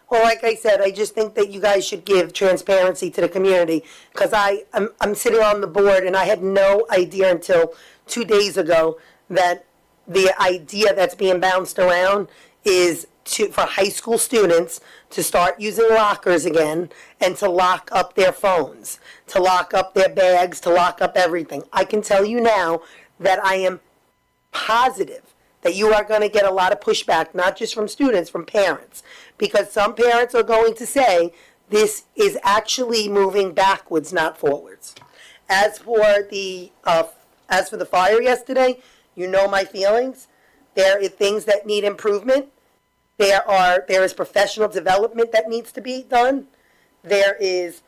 Well, like I said, I just think that you guys should give transparency to the community, because I'm sitting on the board and I had no idea until 2 days ago that the idea that's being bounced around is for high school students to start using lockers again and to lock up their phones, to lock up their bags, to lock up everything. I can tell you now that I am positive that you are going to get a lot of pushback, not just from students, from parents, because some parents are going to say this is actually moving backwards, not forwards. As for the fire yesterday, you know my feelings. There are things that need improvement. There is professional development that needs to be done. There is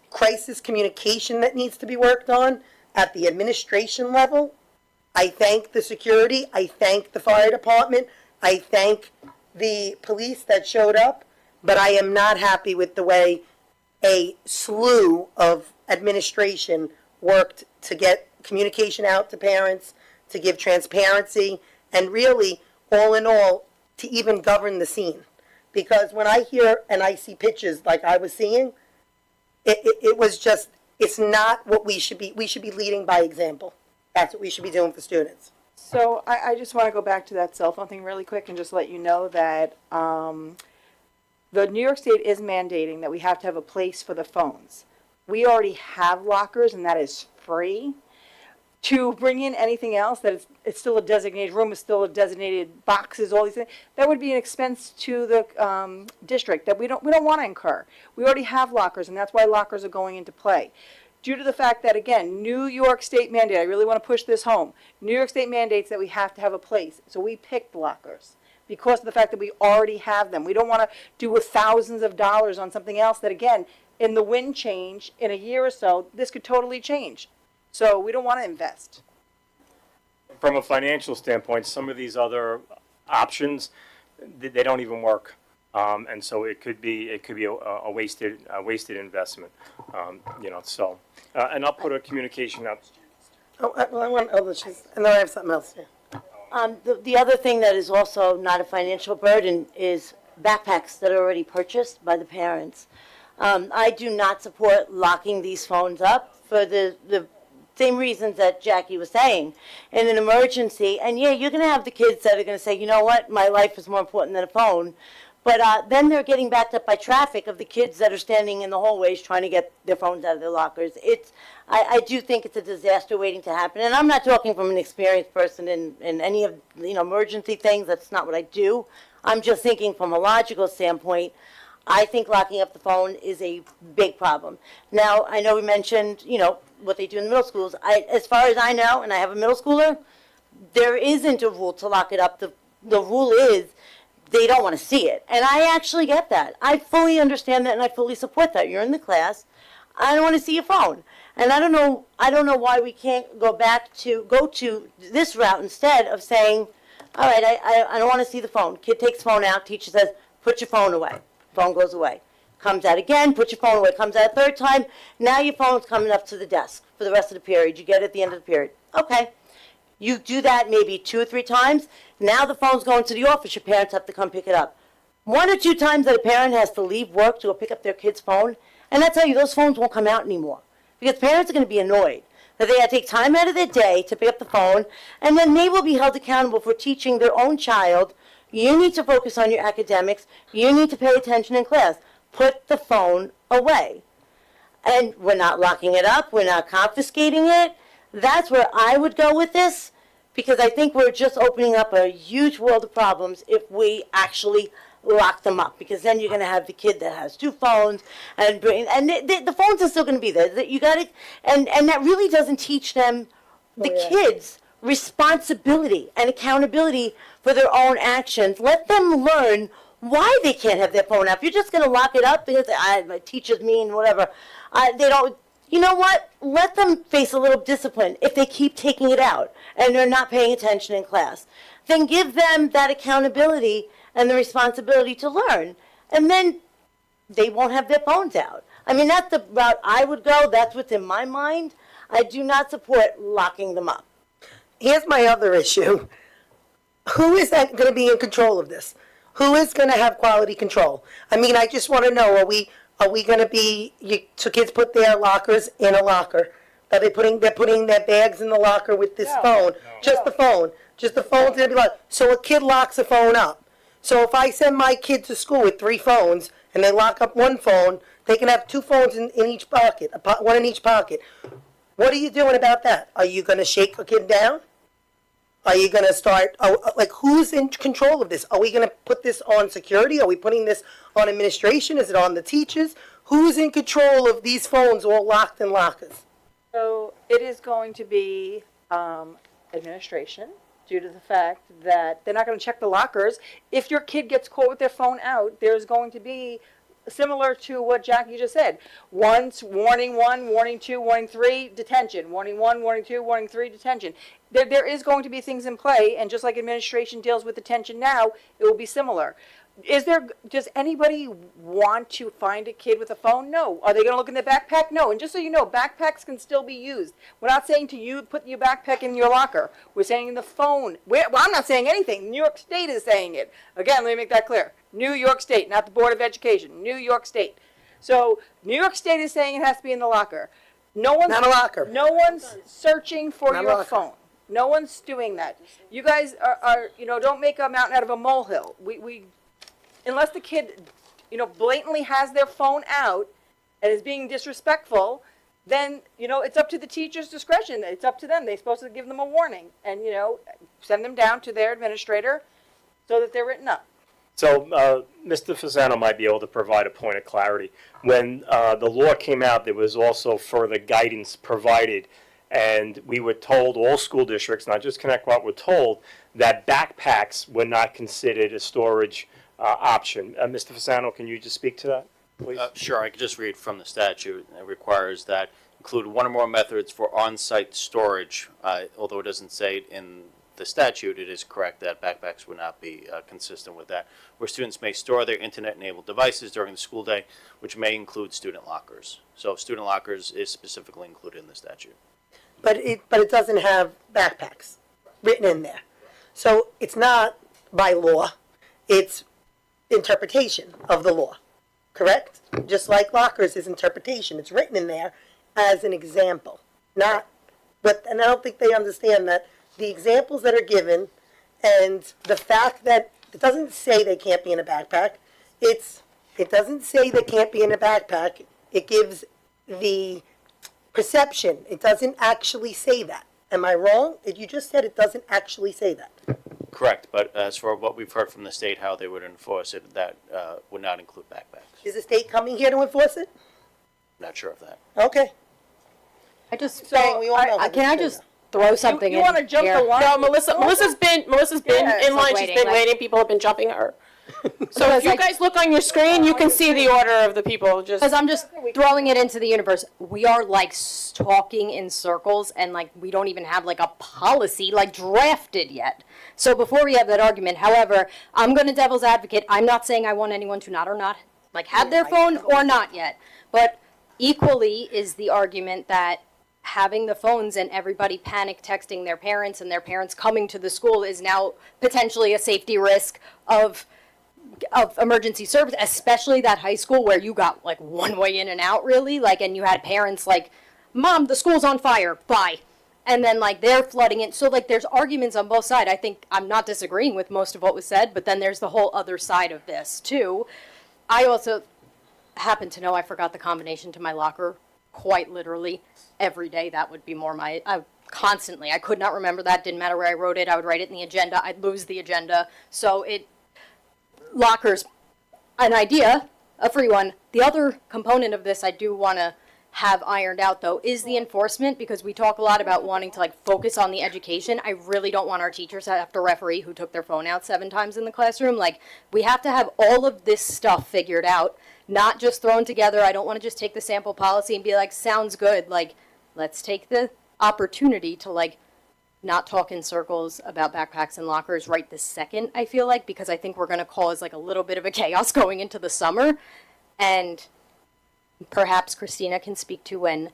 crisis communication that needs to be worked on at the administration level. I thank the security, I thank the fire department, I thank the police that showed up, but I am not happy with the way a slew of administration worked to get communication out to parents, to give transparency, and really, all in all, to even govern the scene. Because when I hear and I see pictures like I was seeing, it was just, it's not what we should be leading by example. That's what we should be doing for students. So I just want to go back to that cell phone thing really quick and just let you know that the New York State is mandating that we have to have a place for the phones. We already have lockers, and that is free. To bring in anything else that it's still a designated room, it's still a designated boxes, all these things, that would be an expense to the district that we don't want to incur. We already have lockers, and that's why lockers are going into play. Due to the fact that, again, New York State mandate, I really want to push this home, New York State mandates that we have to have a place. So we picked lockers because of the fact that we already have them. We don't want to do with thousands of dollars on something else that, again, in the wind change, in a year or so, this could totally change. So we don't want to invest. From a financial standpoint, some of these other options, they don't even work. And so it could be a wasted investment, so. And I'll put a communication out. I want others, and then I have something else, yeah. The other thing that is also not a financial burden is backpacks that are already purchased by the parents. I do not support locking these phones up for the same reasons that Jackie was saying. In an emergency, and yeah, you're going to have the kids that are going to say, you know what, my life is more important than a phone. But then they're getting backed up by traffic of the kids that are standing in the hallways trying to get their phones out of their lockers. I do think it's a disaster waiting to happen. And I'm not talking from an experienced person in any of, emergency things. That's not what I do. I'm just thinking from a logical standpoint. I think locking up the phone is a big problem. Now, I know we mentioned, what they do in the middle schools. As far as I know, and I have a middle schooler, there isn't a rule to lock it up. The rule is they don't want to see it. And I actually get that. I fully understand that and I fully support that. You're in the class. I don't want to see your phone. And I don't know why we can't go to this route instead of saying, all right, I don't want to see the phone. Kid takes phone out, teacher says, put your phone away. Phone goes away. Comes out again, put your phone away. Comes out a third time. Now your phone's coming up to the desk for the rest of the period. You get it at the end of the period. Okay. You do that maybe 2 or 3 times. Now the phone's going to the office. Your parents have to come pick it up. 1 or 2 times that a parent has to leave work to go pick up their kid's phone. And I tell you, those phones won't come out anymore. Because parents are going to be annoyed that they had to take time out of their day to pick up the phone. And then they will be held accountable for teaching their own child, you need to focus on your academics. You need to pay attention in class. Put the phone away. And we're not locking it up. We're not confiscating it. That's where I would go with this, because I think we're just opening up a huge world of problems if we actually lock them up. Because then you're going to have the kid that has 2 phones, and the phones are still going to be there. You got to, and that really doesn't teach them, the kids, responsibility and accountability for their own actions. Let them learn why they can't have their phone out. If you're just going to lock it up because my teacher's mean, whatever, they don't. You know what? Let them face a little discipline if they keep taking it out and they're not paying attention in class. Then give them that accountability and the responsibility to learn. And then they won't have their phones out. I mean, that's the route I would go. That's what's in my mind. I do not support locking them up. Here's my other issue. Who is going to be in control of this? Who is going to have quality control? I mean, I just want to know, are we going to be, so kids put their lockers in a locker? Are they're putting their bags in the locker with this phone? Just the phone. Just the phone's going to be locked. So a kid locks a phone up. So if I send my kid to school with 3 phones and they lock up 1 phone, they can have 2 phones in each pocket, 1 in each pocket. What are you doing about that? Are you going to shake a kid down? Are you going to start, who's in control of this? Are we going to put this on security? Are we putting this on administration? Is it on the teachers? Who's in control of these phones all locked in lockers? So it is going to be administration, due to the fact that they're not going to check the lockers. If your kid gets caught with their phone out, there's going to be, similar to what Jackie just said, warning 1, warning 2, warning 3, detention. Warning 1, warning 2, warning 3, detention. There is going to be things in play, and just like administration deals with detention now, it will be similar. Does anybody want to find a kid with a phone? No. Are they going to look in their backpack? No. And just so you know, backpacks can still be used. We're not saying to you, put your backpack in your locker. We're saying in the phone. Well, I'm not saying anything. New York State is saying it. Again, let me make that clear. New York State, not the Board of Education. New York State. So New York State is saying it has to be in the locker. Not a locker. No one's searching for your phone. No one's doing that. You guys are don't make a mountain out of a molehill. We unless the kid, blatantly has their phone out and is being disrespectful, then, it's up to the teacher's discretion. It's up to them. They're supposed to give them a warning and, send them down to their administrator so that they're written up. So Mr. Fasano might be able to provide a point of clarity. When the law came out, there was also further guidance provided, and we were told, all school districts, not just Connecticut, were told that backpacks were not considered a storage option. Mr. Fasano, can you just speak to that, please? Sure, I could just read from the statute. It requires that include 1 or more methods for on-site storage, although it doesn't say it in the statute, it is correct that backpacks would not be consistent with that, where students may store their internet-enabled devices during the school day, which may include student lockers. So student lockers is specifically included in the statute. But it doesn't have backpacks written in there. So it's not by law, it's interpretation of the law, correct? Just like lockers is interpretation, it's written in there as an example, not, but, and I don't think they understand that the examples that are given and the fact that it doesn't say they can't be in a backpack, it doesn't say they can't be in a backpack, it gives the perception, it doesn't actually say that. Am I wrong? You just said it doesn't actually say that. Correct, but as for what we've heard from the state, how they would enforce it, that would not include backpacks. Is the state coming here to enforce it? Not sure of that. Okay. I just, Saying we all know how can I this just throw something in You wanna jump here? the line? No, Melissa's been Yeah, in line, she's waiting, been like- waiting, people have been jumping her. So if you guys look on your screen, you can see the order of the people, just. Because I'm just throwing it into the universe. We are like talking in circles and like we don't even have like a policy like drafted yet. So before we have that argument, however, I'm going to devil's advocate. I'm not saying I want anyone to not or not like have their phone or not yet. But equally is the argument that having the phones and everybody panic texting their parents and their parents coming to the school is now potentially a safety risk of emergency service, especially that high school where you got like one way in and out really, like, and you had parents like, Mom, the school's on fire, bye. And then like they're flooding it. So like there's arguments on both sides. I think I'm not disagreeing with most of what was said, but then there's the whole other side of this too. I also happen to know I forgot the combination to my locker quite literally every day. That would be more my, constantly. I could not remember that. Didn't matter where I wrote it. I would write it in the agenda. I'd lose the agenda. So lockers, an idea, a free one. The other component of this I do want to have ironed out though is the enforcement, because we talk a lot about wanting to like focus on the education. I really don't want our teachers to have to referee who took their phone out 7 times in the classroom. Like we have to have all of this stuff figured out, not just thrown together. I don't want to just take the sample policy and be like, sounds good. Like, let's take the opportunity to like not talk in circles about backpacks and lockers right this second, I feel like, because I think we're going to cause like a little bit of a chaos going into the summer. And perhaps Christina can speak to when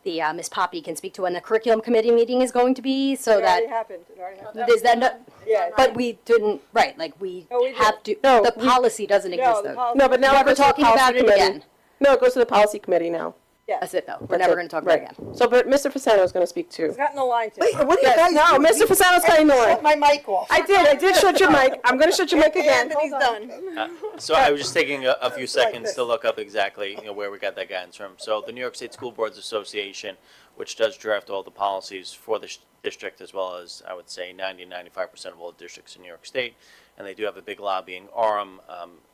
the, Miss Poppy can speak to when the curriculum committee meeting is going to be, so that. It already happened. Is that not, Yeah. but we didn't, right, like we No, we have to, No, the we- policy doesn't exist the though. policy- No, but now We're it goes to the talking about policy it committee. again. No, it goes to the policy committee now. That's it though. We're That's never it. going to talk about it Right. again. So, but Mr. Fasano is going to speak too. He's gotten the line to. Wait, what are you guys No, doing? Mr. Fasano's cutting the Shut line. my mic off. I did shut your mic. I'm going to shut your mic again. And he's done. So I was just taking a few seconds to look up exactly where we got that guidance from. So the New York State School Boards Association, which does draft all the policies for the district, as well as I would say 90-95% of all the districts in New York State, and they do have a big lobbying arm.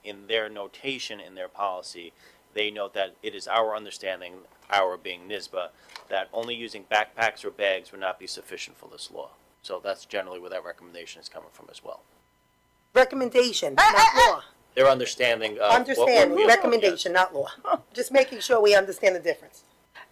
In their notation in their policy, they note that it is our understanding, our being NYSBA, that only using backpacks or bags would not be sufficient for this law. So that's generally where that recommendation is coming from as well. Recommendation, not law. Their understanding of what we're- Understanding, recommendation, not law. Just making sure we understand the difference.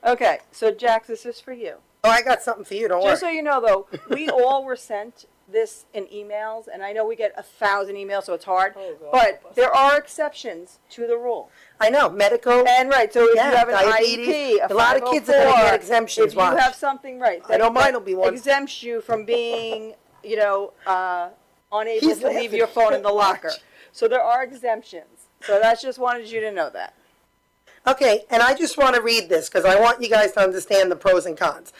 Okay, so Jax, this is for you. Oh, I got something for you, don't worry. Just so you know, though, we all were sent this in emails, and I know we get 1,000 emails, so it's hard. But there are exceptions to the rule. I know, medical, And right, so if Yeah, you have an diabetes. IEP, A lot of kids are gonna get 504, exemptions, If you watch. have something right, I know that- mine that will be one. exempts you from being, unable He's to leave laughing. your phone in the locker. Watch. So there are exemptions. So that's just wanted you to know that. Okay, and I just want to read this because I want you guys to understand the pros and cons.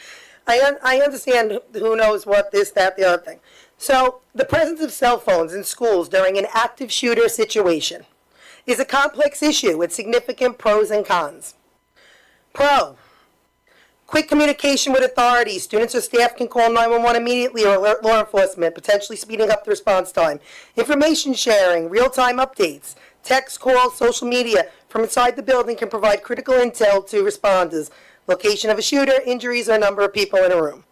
I understand who knows what, this, that, the other thing. So, the presence of cell phones in schools during an active shooter situation is a complex issue with significant pros and cons. Pro, quick communication with authorities. Students or staff can call 911 immediately or alert law enforcement, potentially speeding up the response time. Information sharing, real-time updates, text, calls, social media from inside the building can provide critical intel to responders. Location of a shooter, injuries, or number of people in a room.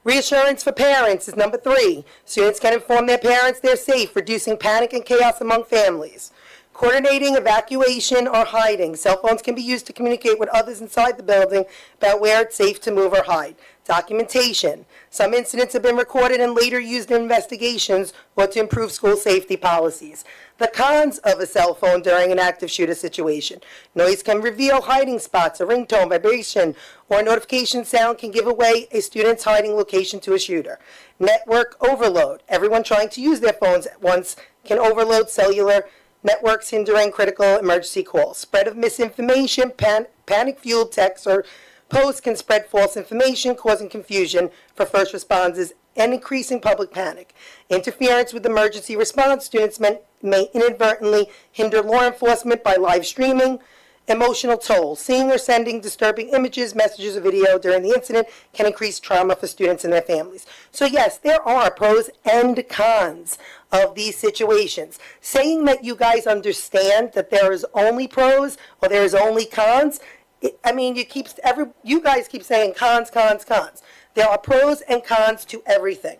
Reassurance for parents is number 3. Students can inform their parents they're safe, reducing panic and chaos among families. Coordinating evacuation or hiding. Cell phones can be used to communicate with others inside the building about where it's safe to move or hide. Documentation. Some incidents have been recorded and later used in investigations or to improve school safety policies. The cons of a cell phone during an active shooter situation. Noise can reveal hiding spots, a ringtone, vibration, or a notification sound can give away a student's hiding location to a shooter. Network overload. Everyone trying to use their phones at once can overload cellular networks, hindering critical emergency calls. Spread of misinformation, panic-fueled texts or posts can spread false information, causing confusion for first responders and increasing public panic. Interference with emergency response. Students may inadvertently hinder law enforcement by live streaming. Emotional toll. Seeing or sending disturbing images, messages, or video during the incident can increase trauma for students and their families. So yes, there are pros and cons of these situations. Saying that you guys understand that there is only pros or there is only cons, you guys keep saying cons, cons, cons. There are pros and cons to everything.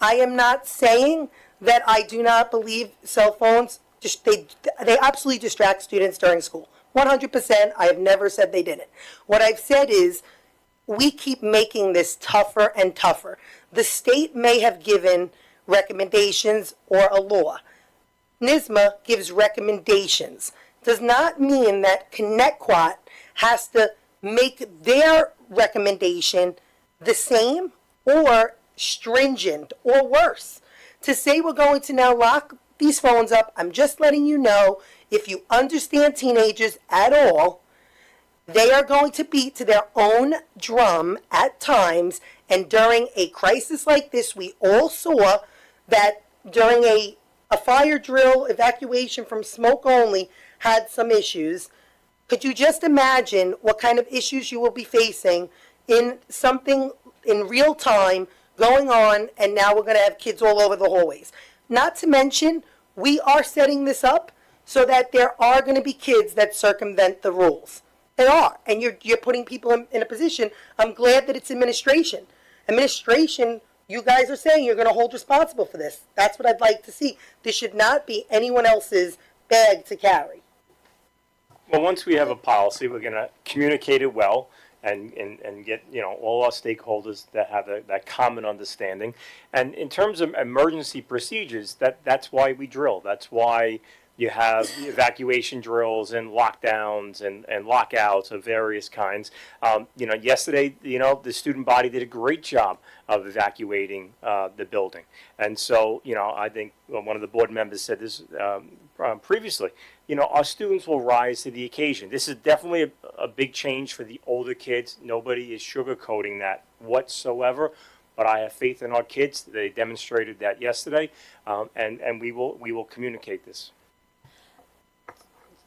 I am not saying that I do not believe cell phones, they absolutely distract students during school. 100%, I have never said they didn't. What I've said is we keep making this tougher and tougher. The state may have given recommendations or a law. NYSSMA gives recommendations. Does not mean that Connecticut has to make their recommendation the same or stringent or worse. To say we're going to now lock these phones up, I'm just letting you know, if you understand teenagers at all, they are going to beat to their own drum at times, and during a crisis like this, we all saw that during a fire drill, evacuation from smoke only had some issues. Could you just imagine what kind of issues you will be facing in something in real time going on, and now we're going to have kids all over the hallways? Not to mention, we are setting this up so that there are going to be kids that circumvent the rules. There are, and you're putting people in a position. I'm glad that it's administration. Administration, you guys are saying you're going to hold responsible for this. That's what I'd like to see. This should not be anyone else's bag to carry. Well, once we have a policy, we're going to communicate it well and get, all our stakeholders that have that common understanding. And in terms of emergency procedures, that's why we drill. That's why you have evacuation drills and lockdowns and lockouts of various kinds. Yesterday, the student body did a great job of evacuating the building. And so, I think one of the board members said this previously, our students will rise to the occasion. This is definitely a big change for the older kids. Nobody is sugarcoating that whatsoever. But I have faith in our kids. They demonstrated that yesterday, and we will communicate this.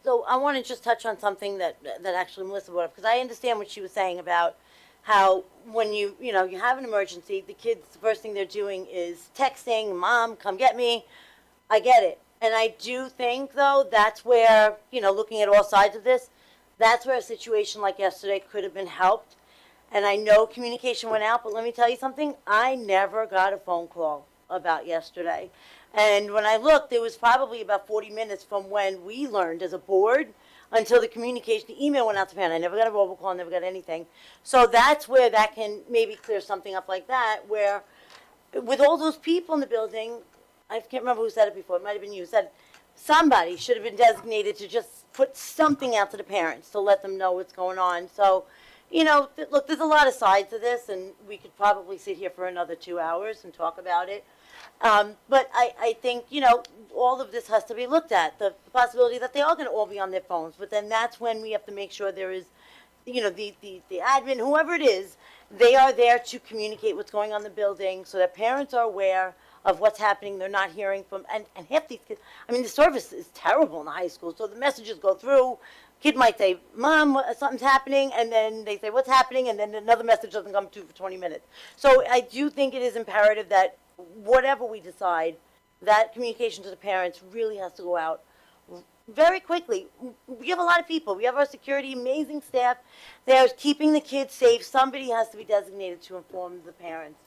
So I want to just touch on something that actually Melissa brought up, because I understand what she was saying about how when you have an emergency, the kids, the first thing they're doing is texting, "Mom, come get me." I get it. And I do think, though, that's where, looking at all sides of this, that's where a situation like yesterday could have been helped. And I know communication went out, but let me tell you something. I never got a phone call about yesterday. And when I looked, there was probably about 40 minutes from when we learned as a board until the communication, the email went out to parents. I never got a robocall, never got anything. So that's where that can maybe clear something up like that, where with all those people in the building, I can't remember who said it before, it might have been you, said somebody should have been designated to just put something out to the parents to let them know what's going on. So, look, there's a lot of sides to this, and we could probably sit here for another 2 hours and talk about it. But I think, all of this has to be looked at, the possibility that they are going to all be on their phones. But then that's when we have to make sure there is, the admin, whoever it is, they are there to communicate what's going on in the building so that parents are aware of what's happening. They're not hearing from, and half these kids, the service is terrible in the high school. So the messages go through. Kid might say, "Mom, something's happening," and then they say, "What's happening?" And then another message doesn't come to for 20 minutes. So I do think it is imperative that whatever we decide, that communication to the parents really has to go out very quickly. We have a lot of people. We have our security, amazing staff. They're keeping the kids safe. Somebody has to be designated to inform the parents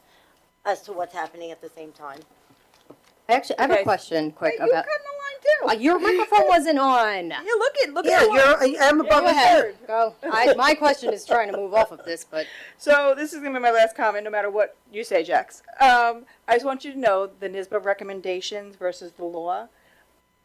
as to what's happening at the same time. I have a question quick about. the line too. Your microphone wasn't on. Yeah, I'm above Go the ahead. third. Go. My question is trying to move off of this, but So this is gonna be my last comment, no matter what you say, Jax. I just want you to know the NISBA recommendations versus the law.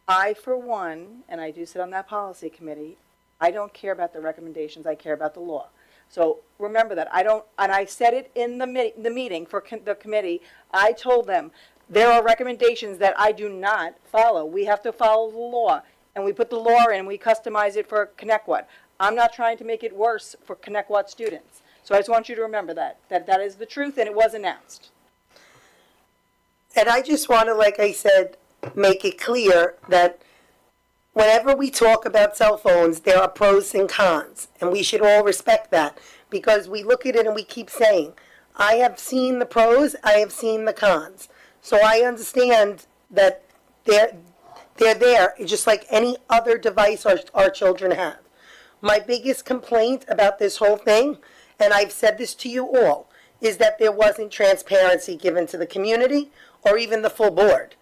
I, for one, and I do sit on that policy committee, I don't care about the recommendations, I care about the law. So remember that. I don't, and I said it in the meeting for the committee. I told them, there are recommendations that I do not follow. We have to follow the law. And we put the law in, we customize it for Connecticut. I'm not trying to make it worse for Connecticut students. So I just want you to remember that is the truth and it was announced. And I just want to, like I said, make it clear that whenever we talk about cell phones, there are pros and cons, and we should all respect that, because we look at it and we keep saying, I have seen the pros, I have seen the cons. So I understand that they're there, just like any other device our children have. My biggest complaint about this whole thing, and I've said this to you all, is that there wasn't transparency given to the community or even the full board.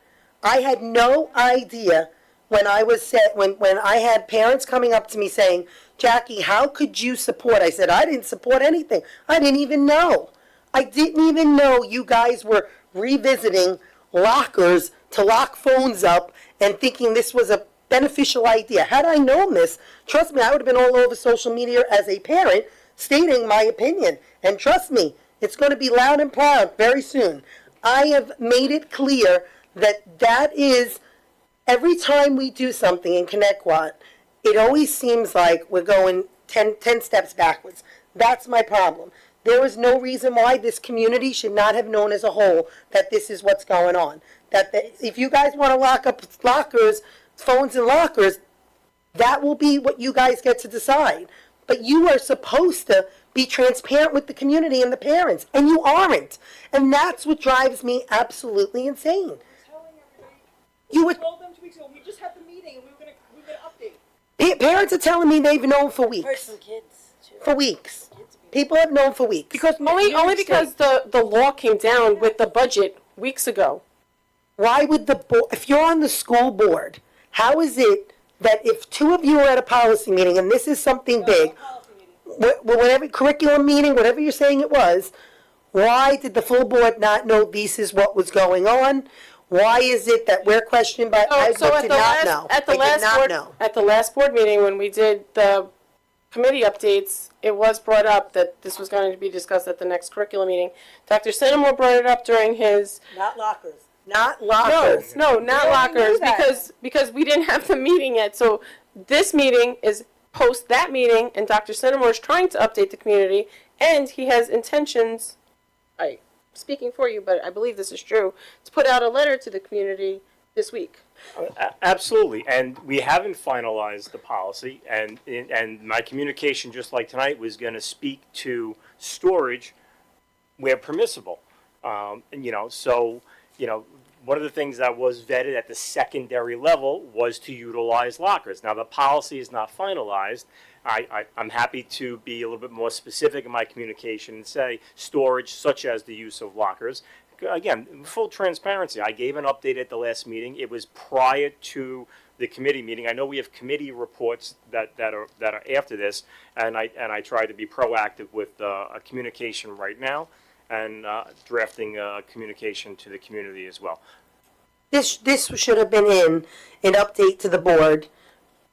I had no idea when I had parents coming up to me saying, Jackie, how could you support? I said, I didn't support anything. I didn't even know. I didn't even know you guys were revisiting lockers to lock phones up and thinking this was a beneficial idea. Had I known this, trust me, I would have been all over social media as a parent stating my opinion. And trust me, it's going to be loud and proud very soon. I have made it clear that is, every time we do something in Connecticut, it always seems like we're going 10 steps backwards. That's my problem. There is no reason why this community should not have known as a whole that this is what's going on. If you guys want to lock up lockers, phones in lockers, that will be what you guys get to decide. But you are supposed to be transparent with the community and the parents, and you aren't. And that's what drives me absolutely insane. You would. told them 2 weeks ago, we just had the meeting and we were gonna update. Parents are telling me they've known for weeks. Heard from kids, too. For weeks. People have known for weeks. Because only because the law came down with the budget weeks ago. Why would if you're on the school board, how is it that if two of you are at a policy meeting, and this is something big, whatever curriculum meeting, whatever you're saying it was, why did the full board not know this is what was going on? Why is it that we're questioned by, I did not know. At the last board meeting, when we did the committee updates, it was brought up that this was going to be discussed at the next curriculum meeting. Dr. Sinnemore brought it up during his. Not lockers. Not lockers. No, not lockers, because we didn't have the meeting yet. So this meeting is post that meeting, and Dr. Sinnemore is trying to update the community, and he has intentions, speaking for you, but I believe this is true, to put out a letter to the community this week. Absolutely, and we haven't finalized the policy, and my communication, just like tonight, was going to speak to storage where permissible. One of the things that was vetted at the secondary level was to utilize lockers. Now, the policy is not finalized. I'm happy to be a little bit more specific in my communication and say storage such as the use of lockers. Again, full transparency. I gave an update at the last meeting. It was prior to the committee meeting. I know we have committee reports that are after this, and I try to be proactive with a communication right now and drafting a communication to the community as well. This should have been in an update to the board,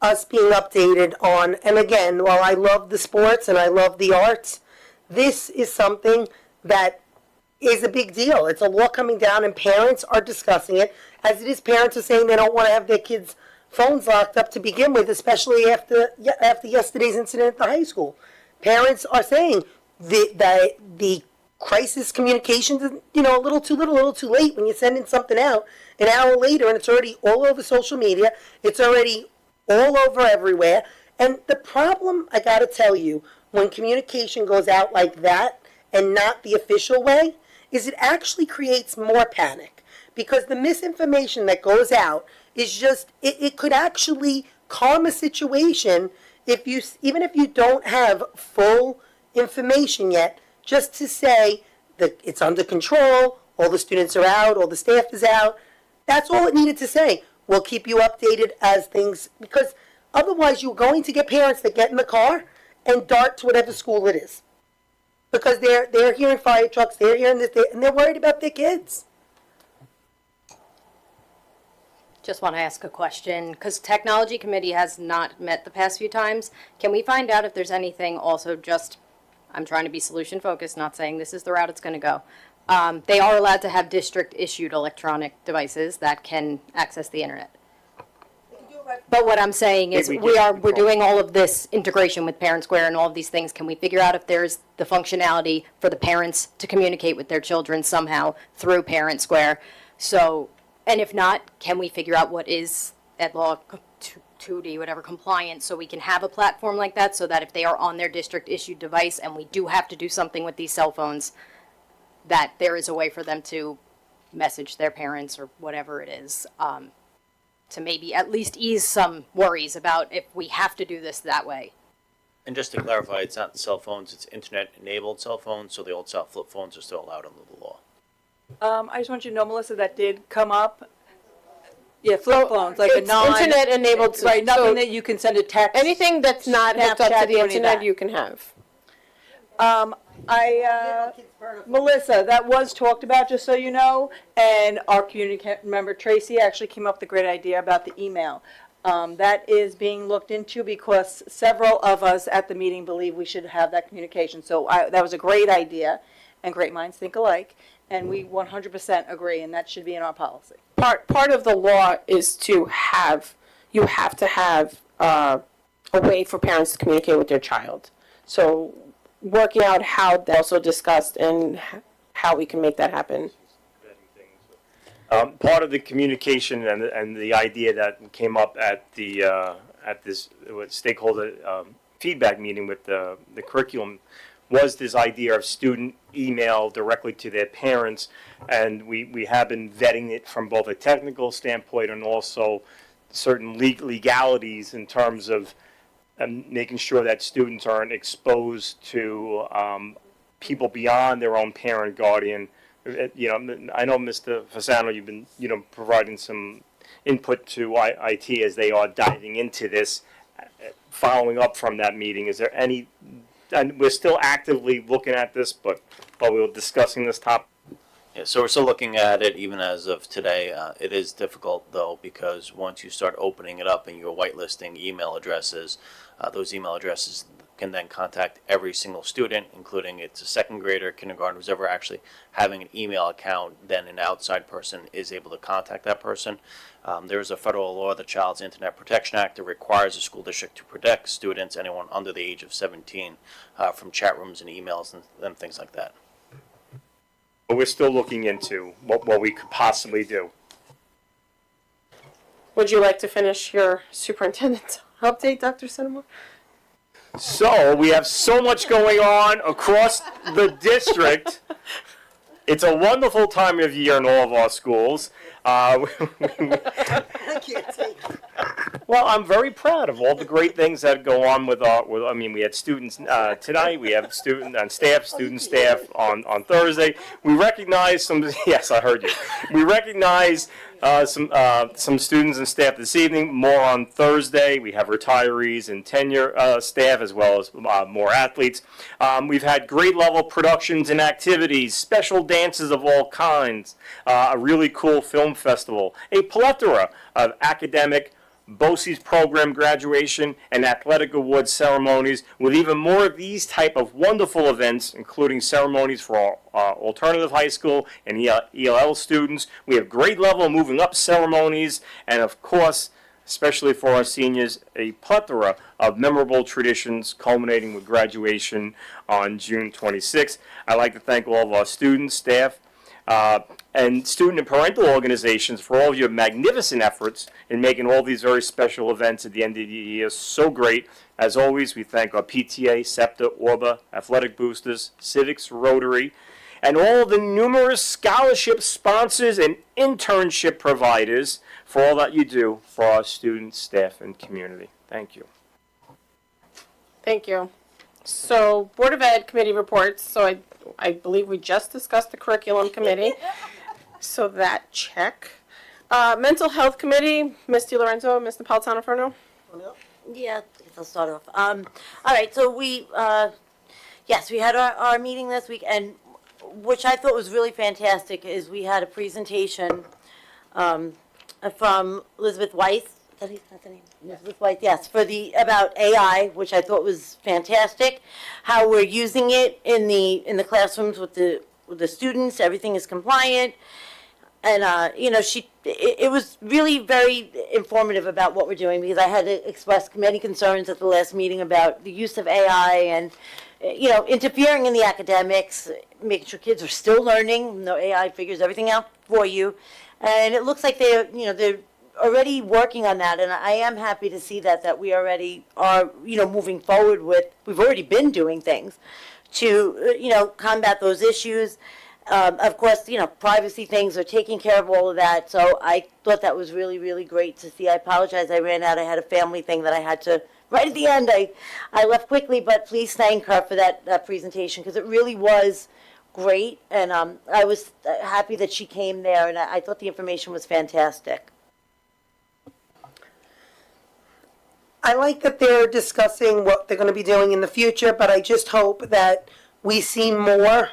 us being updated on, and again, while I love the sports and I love the arts, this is something that is a big deal. It's a law coming down and parents are discussing it. As it is, parents are saying they don't want to have their kids' phones locked up to begin with, especially after yesterday's incident at the high school. Parents are saying the crisis communications, a little too little, a little too late when you're sending something out an hour later and it's already all over social media. It's already all over everywhere. And the problem, I got to tell you, when communication goes out like that and not the official way, is it actually creates more panic. Because the misinformation that goes out is just, it could actually calm a situation even if you don't have full information yet, just to say that it's under control, all the students are out, all the staff is out. That's all it needed to say. We'll keep you updated as things, because otherwise you're going to get parents that get in the car and dart to whatever school it is. Because they're hearing fire trucks, they're hearing this, and they're worried about their kids. Just want to ask a question, because Technology Committee has not met the past few times. Can we find out if there's anything also just, I'm trying to be solution focused, not saying this is the route it's going to go. They are allowed to have district issued electronic devices that can access the internet. But what I'm saying is we're doing all of this integration with Parent Square and all of these things. Can we figure out if there's the functionality for the parents to communicate with their children somehow through Parent Square? So, and if not, can we figure out what is Ed Law 2D, whatever, compliant, so we can have a platform like that, so that if they are on their district issued device and we do have to do something with these cell phones, that there is a way for them to message their parents or whatever it is, to maybe at least ease some worries about if we have to do this that way. And just to clarify, it's not cell phones, it's internet-enabled cell phones, so the old cell flip phones are still allowed under the law. I just want you to know, Melissa, that did come up. Yeah, flip phones, like a It's internet enabled. Right, nothing so that you can send a text. anything that's not hooked up Snapchat to the or any of internet, that. you can have. Melissa, that was talked about, just so you know, and our community member Tracy actually came up with a great idea about the email. That is being looked into because several of us at the meeting believe we should have that communication. So that was a great idea, and great minds think alike, and we 100% agree, and that should be in our policy. Part of the law is to have, you have to have a way for parents to communicate with their child. So working out how that's also discussed and how we can make that happen. Part of the communication and the idea that came up at this stakeholder feedback meeting with the curriculum was this idea of student email directly to their parents, and we have been vetting it from both a technical standpoint and also certain legalities in terms of making sure that students aren't exposed to people beyond their own parent, guardian. I know, Mr. Fasano, you've been, providing some input to IT as they are diving into this. Following up from that meeting, is there any, and we're still actively looking at this, but while we were discussing this topic. Yeah, so we're still looking at it even as of today. It is difficult, though, because once you start opening it up and you're whitelisting email addresses, those email addresses can then contact every single student, including it's a second grader, kindergarten, who's ever actually having an email account, then an outside person is able to contact that person. There is a federal law, the Child's Internet Protection Act, that requires a school district to protect students, anyone under the age of 17, from chat rooms and emails and things like that. But we're still looking into what we could possibly do. Would you like to finish your superintendent's update, Dr. Sinema? So we have so much going on across the district. It's a wonderful time of year in all of our schools. I can't take it. Well, I'm very proud of all the great things that go on with we had students tonight, we have student staff on Thursday. We recognize some, yes, I heard you. We recognize some students and staff this evening, more on Thursday. We have retirees and tenure staff as well as more athletes. We've had grade level productions and activities, special dances of all kinds, a really cool film festival, a plethora of academic, BOCES program graduation, and athletic awards ceremonies, with even more of these type of wonderful events, including ceremonies for our alternative high school and ELL students. We have grade level moving up ceremonies, and of course, especially for our seniors, a plethora of memorable traditions culminating with graduation on June 26th. I'd like to thank all of our students, staff, and student and parental organizations for all of your magnificent efforts in making all these very special events at the end of the year so great. As always, we thank our PTA, SEPTA, ORBA, Athletic Boosters, Civics, Rotary, and all the numerous scholarship sponsors and internship providers for all that you do for our students, staff, and community. Thank you. Thank you. So, Board of Ed committee reports. So I believe we just discussed the curriculum committee. So that check. Mental Health Committee, Ms. DiLorenzo, Ms. Napolitano-Furno. Yeah, I guess I'll start off. All right, so yes, we had our meeting this week, and which I thought was really fantastic is we had a presentation from Elizabeth Weiss. Is that the name? Elizabeth Weiss, yes, about AI, which I thought was fantastic. How we're using it in the classrooms with the students. Everything is compliant. And, it was really very informative about what we're doing, because I had to express many concerns at the last meeting about the use of AI and, interfering in the academics, making sure kids are still learning. No, AI figures everything out for you. And it looks like they're already working on that. And I am happy to see that we already are, moving forward we've already been doing things to, combat those issues. Of course, privacy things are taking care of all of that. So I thought that was really, really great to see. I apologize. I ran out. I had a family thing that I had to, right at the end, I left quickly, but please thank her for that presentation, because it really was great. And I was happy that she came there, and I thought the information was fantastic. I like that they're discussing what they're going to be doing in the future, but I just hope that we see more.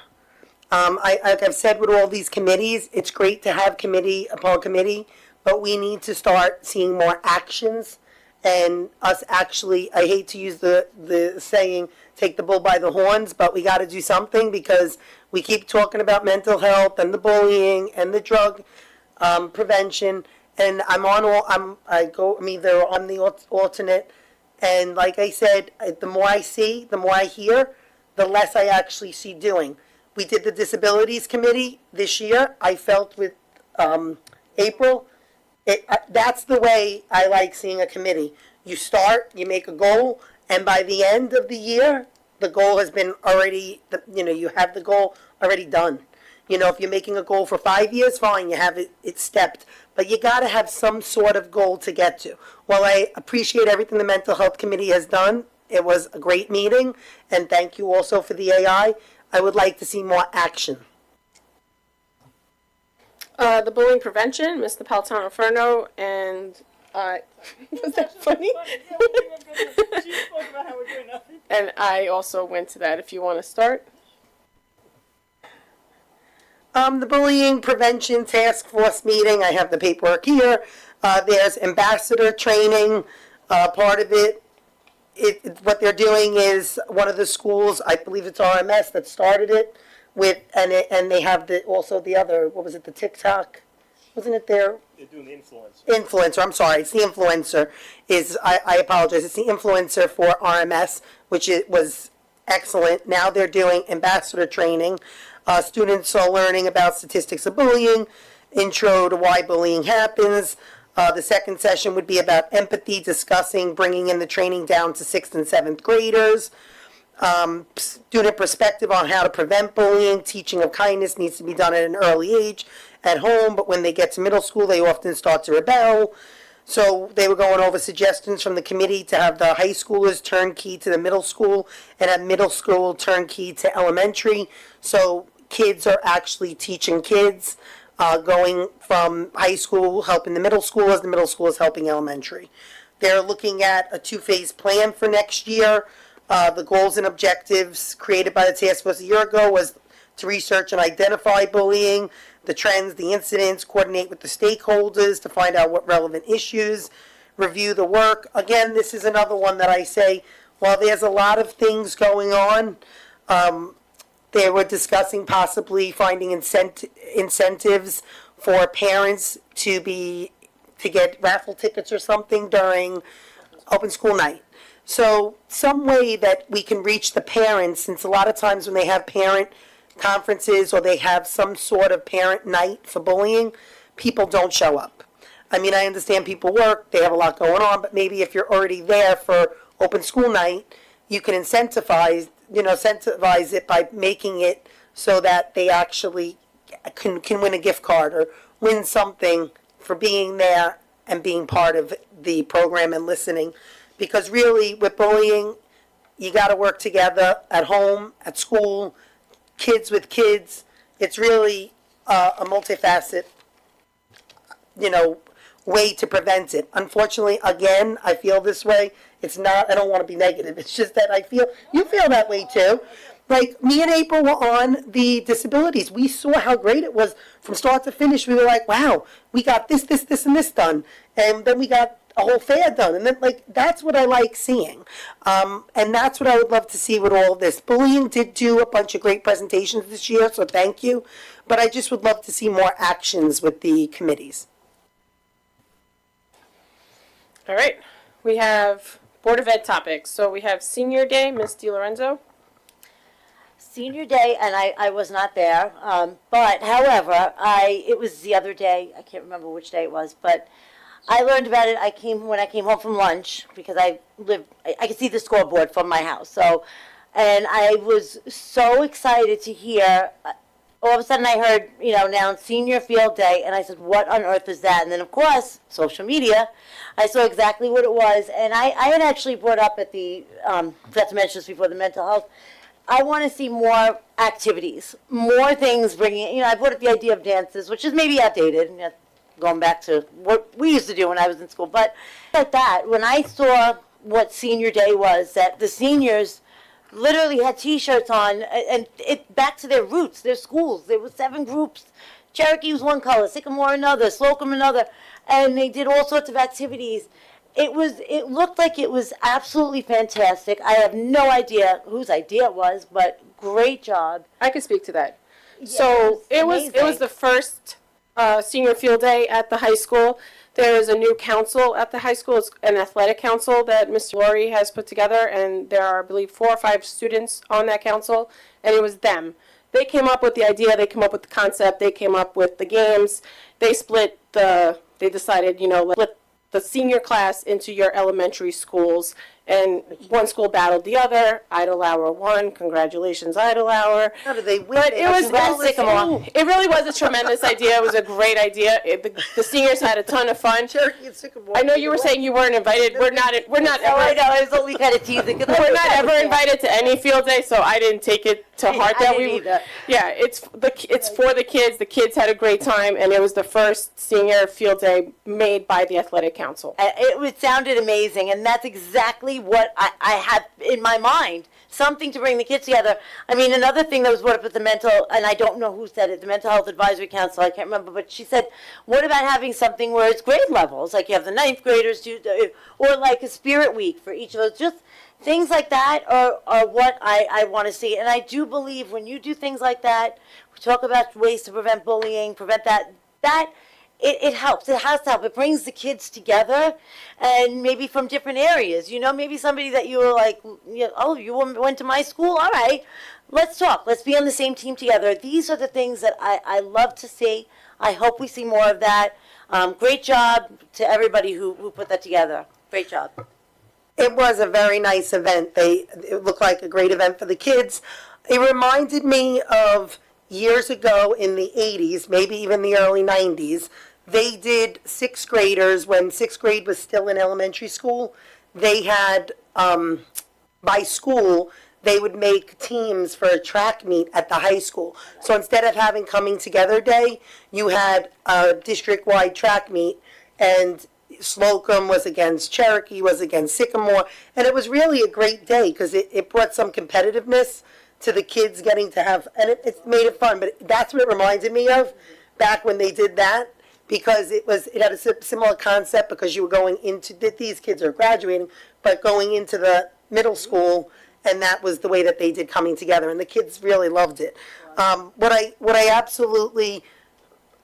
Like I've said with all these committees, it's great to have committee upon committee, but we need to start seeing more actions, and us actually, I hate to use the saying, take the bull by the horns, but we got to do something, because we keep talking about mental health and the bullying and the drug prevention, and I'm either on the alternate, and like I said, the more I see, the more I hear, the less I actually see doing. We did the disabilities committee this year. I felt with April, that's the way I like seeing a committee. You start, you make a goal, and by the end of the year, the goal has been already, you have the goal already done. If you're making a goal for 5 years, fine, you have it stepped. But you got to have some sort of goal to get to. While I appreciate everything the Mental Health Committee has done, it was a great meeting, and thank you also for the AI. I would like to see more action. The bullying prevention, Ms. Napolitano-Furno, and was that funny? And I also went to that. If you want to start. The bullying prevention task force meeting, I have the paperwork here. There's ambassador training, part of it. What they're doing is one of the schools, I believe it's RMS that started it with, and they have also the other, what was it, the TikTok? Wasn't it there? They're doing the influencer. Influencer, I'm sorry, it's the influencer. I apologize, it's the influencer for RMS, which was excellent. Now they're doing ambassador training. Students are learning about statistics of bullying, intro to why bullying happens. The second session would be about empathy, discussing bringing in the training down to 6th and 7th graders. Student perspective on how to prevent bullying. Teaching of kindness needs to be done at an early age at home, but when they get to middle school, they often start to rebel. So they were going over suggestions from the committee to have the high schoolers turn key to the middle school, and have middle school turn key to elementary. So kids are actually teaching kids. Going from high school, helping the middle school, as the middle school is helping elementary. They're looking at a 2-phase plan for next year. The goals and objectives created by the task force a year ago was to research and identify bullying, the trends, the incidents, coordinate with the stakeholders to find out what relevant issues, review the work. Again, this is another one that I say, while there's a lot of things going on, they were discussing possibly finding incentives for parents to get raffle tickets or something during open school night. So some way that we can reach the parents, since a lot of times when they have parent conferences or they have some sort of parent night for bullying, people don't show up. I mean, I understand people work, they have a lot going on, but maybe if you're already there for open school night, you can incentivize it by making it so that they actually can win a gift card or win something for being there and being part of the program and listening. Because really, with bullying, you got to work together at home, at school, kids with kids. It's really a multifaceted way to prevent it. Unfortunately, again, I feel this way. It's not, I don't want to be negative. It's just that you feel that way too. Like, me and April were on the disabilities. We saw how great it was from start to finish. We were like, wow, we got this, and this done. And then we got a whole fair done. And then, like, that's what I like seeing. And that's what I would love to see with all of this. Bullying did do a bunch of great presentations this year, so thank you. But I just would love to see more actions with the committees. All right, we have Board of Ed topics. So we have Senior Day, Ms. DiLorenzo. Senior day, and I was not there, but however, it was the other day, I can't remember which day it was, but I learned about it, when I came home from lunch, because I could see the scoreboard from my house, and I was so excited to hear, all of a sudden I heard, now Senior Field Day, and I said, what on earth is that? And then, of course, social media, I saw exactly what it was, and I had actually brought up at forgot to mention this before, the mental health, I want to see more activities, more things bringing, I brought up the idea of dances, which is maybe outdated, going back to what we used to do when I was in school, but like that, when I saw what Senior Day was, that the seniors literally had T-shirts on, and it back to their roots, their schools. There were 7 groups. Cherokee was one color, Sycamore another, Slocum another, and they did all sorts of activities. It looked like it was absolutely fantastic. I have no idea whose idea it was, but great job. I could speak to that. Yeah, So it was the first Senior Field Day at the high school. There is a new council at the high school. It's an athletic council that Mr. Laurie has put together, and there are, I believe, 4 or 5 students on that council, and it was them. They came up with the idea, they came up with the concept, they came up with the games. They decided, let's split the senior class into your elementary schools, and one school battled the other. Idle Hour won. Congratulations, Idle Hour. How did they win? But it really was a tremendous idea. It was a great idea. The seniors had a ton of fun. Cherokee and Sycamore. I know you were saying you weren't invited. We're not Oh, I know, I was only kind of teasing. we're not ever invited to any field day, so I didn't take it to heart I that didn't either. Yeah, it's for the kids. The kids had a great time, and it was the first senior field day made by the athletic council. It sounded amazing, and that's exactly what I had in my mind. Something to bring the kids together. I mean, another thing that was brought up at and I don't know who said it, the Mental Health Advisory Council, I can't remember, but she said, what about having something where it's grade levels, like you have the 9th graders do, or like a spirit week for each of those, just things like that are what I want to see. And I do believe when you do things like that, we talk about ways to prevent bullying, prevent that it helps. It has to help. It brings the kids together, and maybe from different areas. Maybe somebody that you were like, oh, you went to my school? All right, let's talk. Let's be on the same team together. These are the things that I love to see. I hope we see more of that. Great job to everybody who put that together. Great job. It was a very nice event. It looked like a great event for the kids. It reminded me of years ago in the 80s, maybe even the early 90s. They did 6th graders when 6th grade was still in elementary school. They had, by school, they would make teams for a track meet at the high school. So instead of having coming together day, you had a district-wide track meet, and Slocum was against Cherokee, was against Sycamore, and it was really a great day because it brought some competitiveness to the kids getting to have, and it made it fun. But that's what it reminded me of back when they did that, because it had a similar concept, because you were going into, these kids are graduating, but going into the middle school, and that was the way that they did coming together, and the kids really loved it. What I absolutely,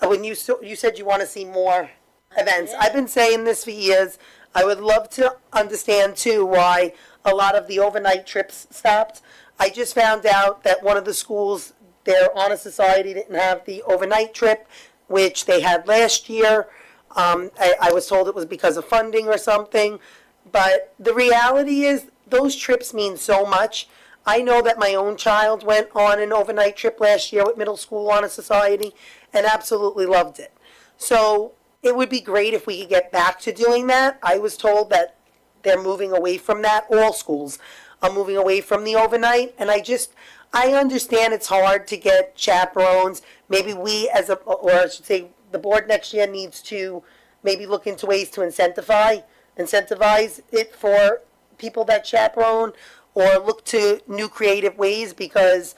when you said you want to see more events, I've been saying this for years. I would love to understand too why a lot of the overnight trips stopped. I just found out that one of the schools, their honor society didn't have the overnight trip, which they had last year. I was told it was because of funding or something. But the reality is those trips mean so much. I know that my own child went on an overnight trip last year with middle school honor society and absolutely loved it. So it would be great if we could get back to doing that. I was told that they're moving away from that. All schools are moving away from the overnight. And I understand it's hard to get chaperones. Maybe we the board next year needs to maybe look into ways to incentivize it for people that chaperone, or look to new creative ways, because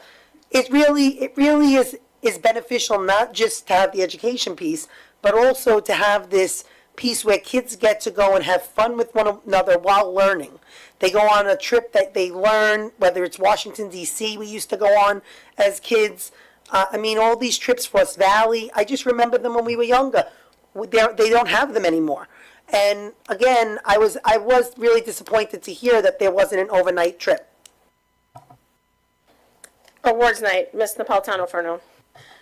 it really is beneficial, not just to have the education piece, but also to have this piece where kids get to go and have fun with one another while learning. They go on a trip that they learn, whether it's Washington, D.C., we used to go on as kids. All these trips, Frost Valley, I just remember them when we were younger. They don't have them anymore. And again, I was really disappointed to hear that there wasn't an overnight trip. Awards night, Ms. Napolitano Furno.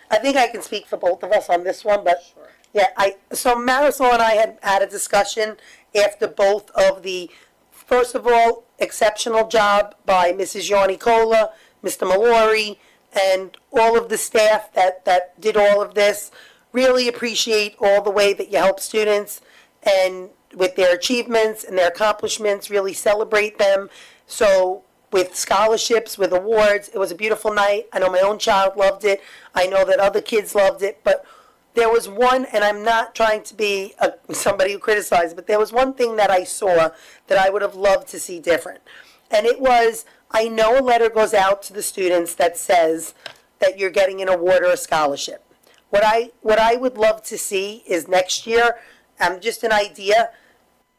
I think I can speak for both of us on this one, but yeah, so Marisol and I had a discussion after both of the, first of all, exceptional job by Mrs. Yanicola, Mr. Mallory, and all of the staff that did all of this. Really appreciate all the way that you help students and with their achievements and their accomplishments, really celebrate them. So with scholarships, with awards, it was a beautiful night. I know my own child loved it. I know that other kids loved it, but there was one, and I'm not trying to be somebody who criticized, but there was one thing that I saw that I would have loved to see different. And it was, I know a letter goes out to the students that says that you're getting an award or a scholarship. What I would love to see is next year, just an idea,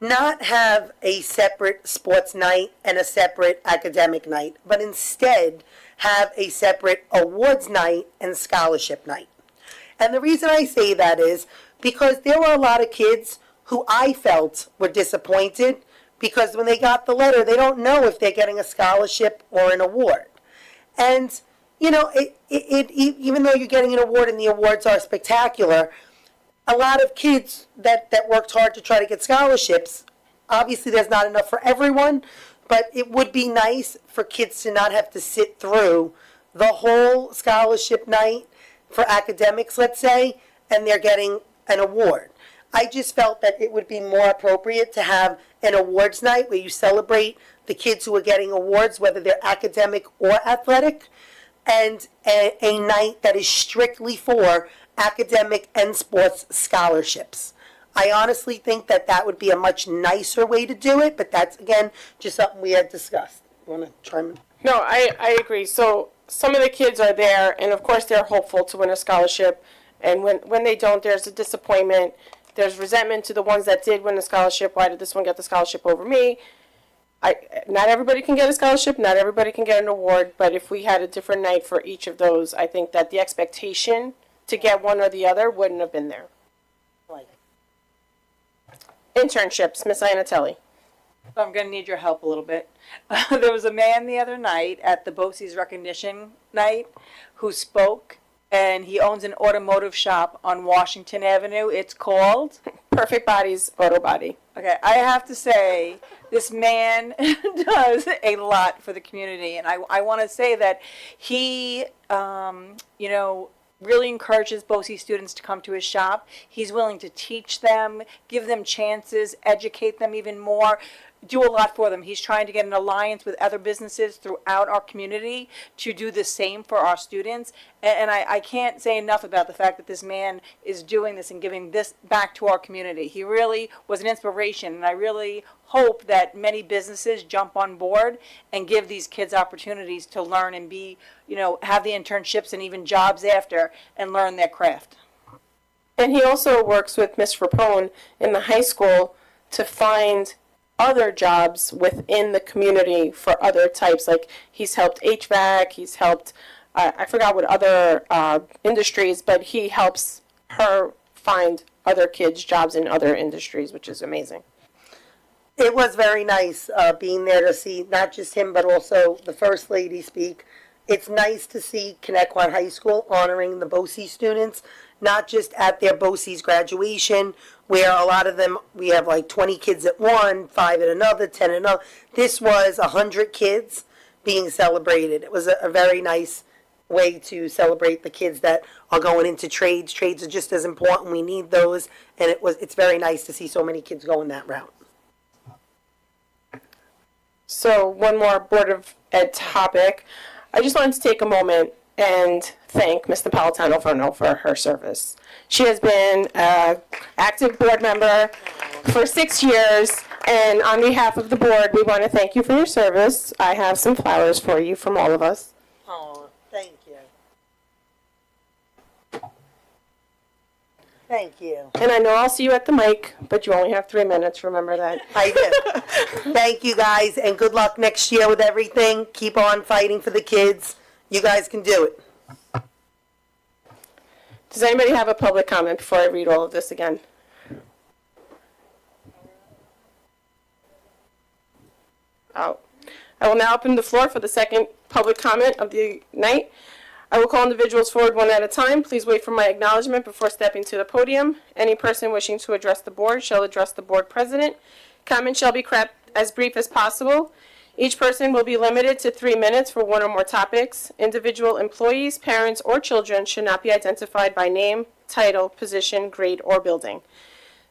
not have a separate sports night and a separate academic night, but instead have a separate awards night and scholarship night. And the reason I say that is because there were a lot of kids who I felt were disappointed because when they got the letter, they don't know if they're getting a scholarship or an award. And, even though you're getting an award and the awards are spectacular, a lot of kids that worked hard to try to get scholarships, obviously there's not enough for everyone, but it would be nice for kids to not have to sit through the whole scholarship night for academics, let's say, and they're getting an award. I just felt that it would be more appropriate to have an awards night where you celebrate the kids who are getting awards, whether they're academic or athletic, and a night that is strictly for academic and sports scholarships. I honestly think that would be a much nicer way to do it, but that's, again, just something we had discussed. You want to chime in? No, I agree. So some of the kids are there, and of course they're hopeful to win a scholarship. And when they don't, there's a disappointment. There's resentment to the ones that did win a scholarship. Why did this one get the scholarship over me? Not everybody can get a scholarship. Not everybody can get an award. But if we had a different night for each of those, I think that the expectation to get one or the other wouldn't have been there. Right. Internships, Miss Iannatelli. I'm going to need your help a little bit. There was a man the other night at the BOCES recognition night who spoke, and he owns an automotive shop on Washington Avenue. It's called Perfect Bodies Auto Body. Okay, I have to say, this man does a lot for the community, and I want to say that he, really encourages BOCES students to come to his shop. He's willing to teach them, give them chances, educate them even more, do a lot for them. He's trying to get an alliance with other businesses throughout our community to do the same for our students. And I can't say enough about the fact that this man is doing this and giving this back to our community. He really was an inspiration, and I really hope that many businesses jump on board and give these kids opportunities to learn and be, have the internships and even jobs after and learn their craft. And he also works with Ms. Rapone in the high school to find other jobs within the community for other types. Like he's helped HVAC, he's helped, I forgot what other industries, but he helps her find other kids jobs in other industries, which is amazing. It was very nice being there to see not just him, but also the First Lady speak. It's nice to see Connecticut High School honoring the BOCES students, not just at their BOCES graduation, where a lot of them, we have like 20 kids at one, 5 at another, 10 at another. This was 100 kids being celebrated. It was a very nice way to celebrate the kids that are going into trades. Trades are just as important. We need those, and it's very nice to see so many kids going that route. So one more Board of Ed topic. I just wanted to take a moment and thank Ms. Napolitano for her service. She has been an active board member for 6 years, and on behalf of the board, we want to thank you for your service. I have some flowers for you from all of us. Oh, thank you. Thank you. And I know I'll see you at the mic, but you only have 3 minutes, remember that. I do. Thank you, guys, and good luck next year with everything. Keep on fighting for the kids. You guys can do it. Does anybody have a public comment before I read all of this again? Out. I will now open the floor for the second public comment of the night. I will call individuals forward one at a time. Please wait for my acknowledgement before stepping to the podium. Any person wishing to address the board shall address the board president. Comments shall be kept as brief as possible. Each person will be limited to 3 minutes for one or more topics. Individual employees, parents, or children should not be identified by name, title, position, grade, or building.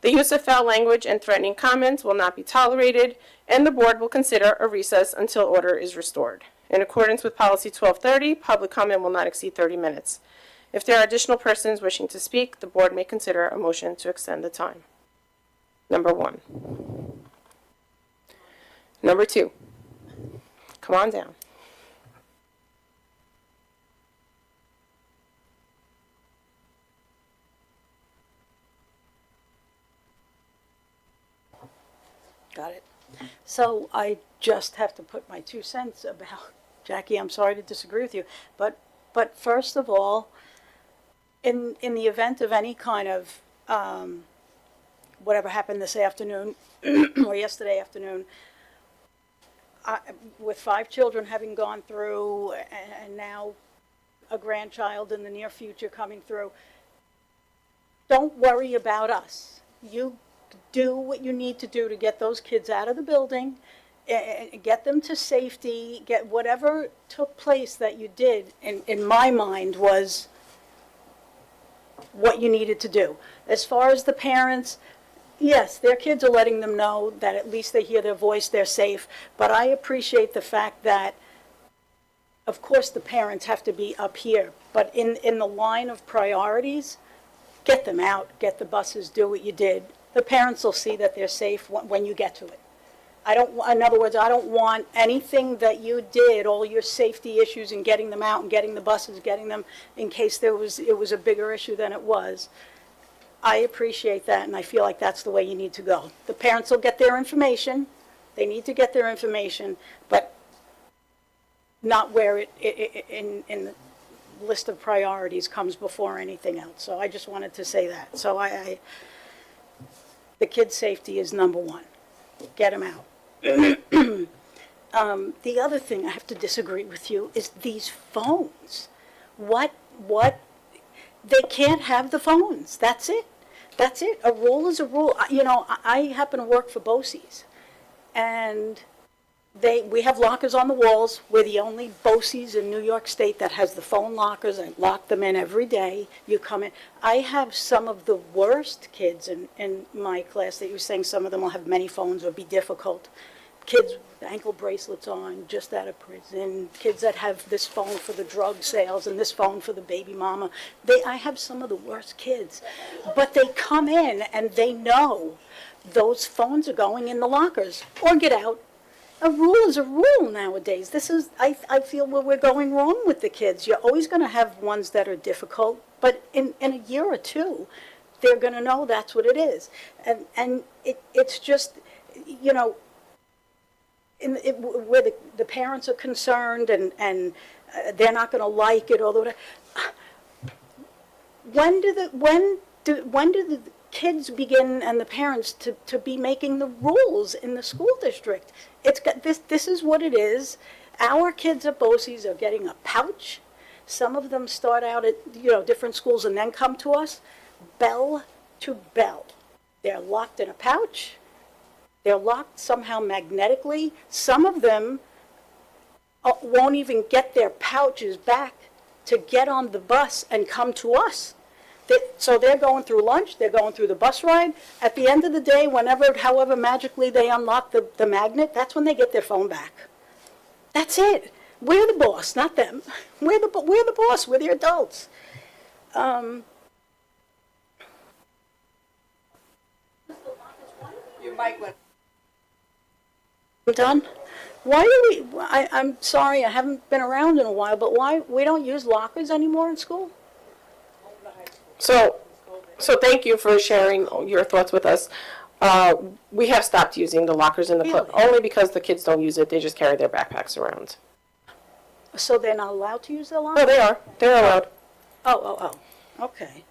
The use of foul language and threatening comments will not be tolerated, and the board will consider a recess until order is restored. In accordance with Policy 1230, public comment will not exceed 30 minutes. If there are additional persons wishing to speak, the board may consider a motion to extend the time. Number 1. Number 2. Come on down. Got it. So I just have to put my 2 cents about, Jackie, I'm sorry to disagree with you, but first of all, in the event of any kind of, whatever happened this afternoon or yesterday afternoon, with 5 children having gone through and now a grandchild in the near future coming through, don't worry about us. You do what you need to do to get those kids out of the building, and get them to safety, get whatever took place that you did, in my mind, was what you needed to do. As far as the parents, yes, their kids are letting them know that at least they hear their voice, they're safe, but I appreciate the fact that, of course, the parents have to be up here, but in the line of priorities, get them out, get the buses, do what you did. The parents will see that they're safe when you get to it. In other words, I don't want anything that you did, all your safety issues and getting them out and getting the buses, getting them in case it was a bigger issue than it was. I appreciate that, and I feel like that's the way you need to go. The parents will get their information. They need to get their information, but not where it in the list of priorities comes before anything else. So I just wanted to say that. So the kids' safety is number 1. Get them out. The other thing I have to disagree with you is these phones. What? They can't have the phones. That's it. That's it. A rule is a rule. You know, I happen to work for BOCES, and we have lockers on the walls. We're the only BOCES in New York State that has the phone lockers. I lock them in every day. You come in. I have some of the worst kids in my class that you're saying some of them will have many phones or be difficult. Kids with ankle bracelets on, just out of prison. Kids that have this phone for the drug sales and this phone for the baby mama. I have some of the worst kids. But they come in and they know those phones are going in the lockers or get out. A rule is a rule nowadays. I feel where we're going wrong with the kids. You're always going to have ones that are difficult, but in a year or two, they're going to know that's what it is. And it's just, you know, where the parents are concerned and they're not going to like it, although when do the kids begin and the parents to be making the rules in the school district? It's got this is what it is. Our kids at BOCES are getting a pouch. Some of them start out at, you know, different schools and then come to us, bell to bell. They're locked in a pouch. They're locked somehow magnetically. Some of them won't even get their pouches back to get on the bus and come to us. So they're going through lunch, they're going through the bus ride. At the end of the day, however magically they unlock the magnet, that's when they get their phone back. That's it. we're the boss, not them. We're the boss, we're the adults. Your mic went. I'm done. Why do we, I'm sorry, I haven't been around in a while, but why, we don't use lockers anymore in school? So thank you for sharing your thoughts with us. We have stopped using the lockers in the club, Really? only because the kids don't use it, they just carry their backpacks around. So they're not allowed to use their No, lockers? they are, they're allowed. Okay.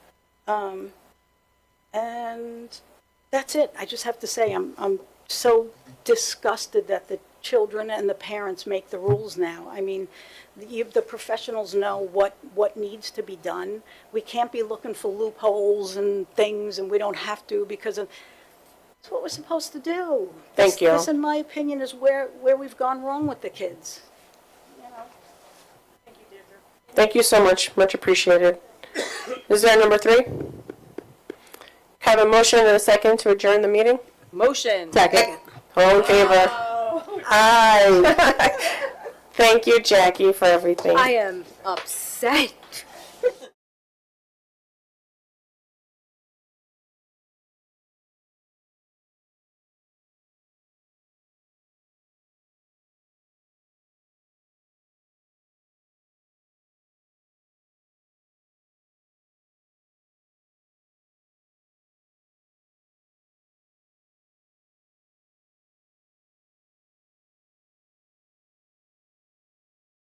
And that's it. I just have to say, I'm so disgusted that the children and the parents make the rules now. I mean, the professionals know what needs to be done. We can't be looking for loopholes and things, and we don't have to because of, it's what we're supposed to do. Thank you. This, in my opinion, is where we've gone wrong with the kids. Thank you so much, much appreciated. Is there number 3? Have a motion and a second to adjourn the meeting? Motion. Second. All in favor? Aye. Thank you, Jackie, for everything. I am upset.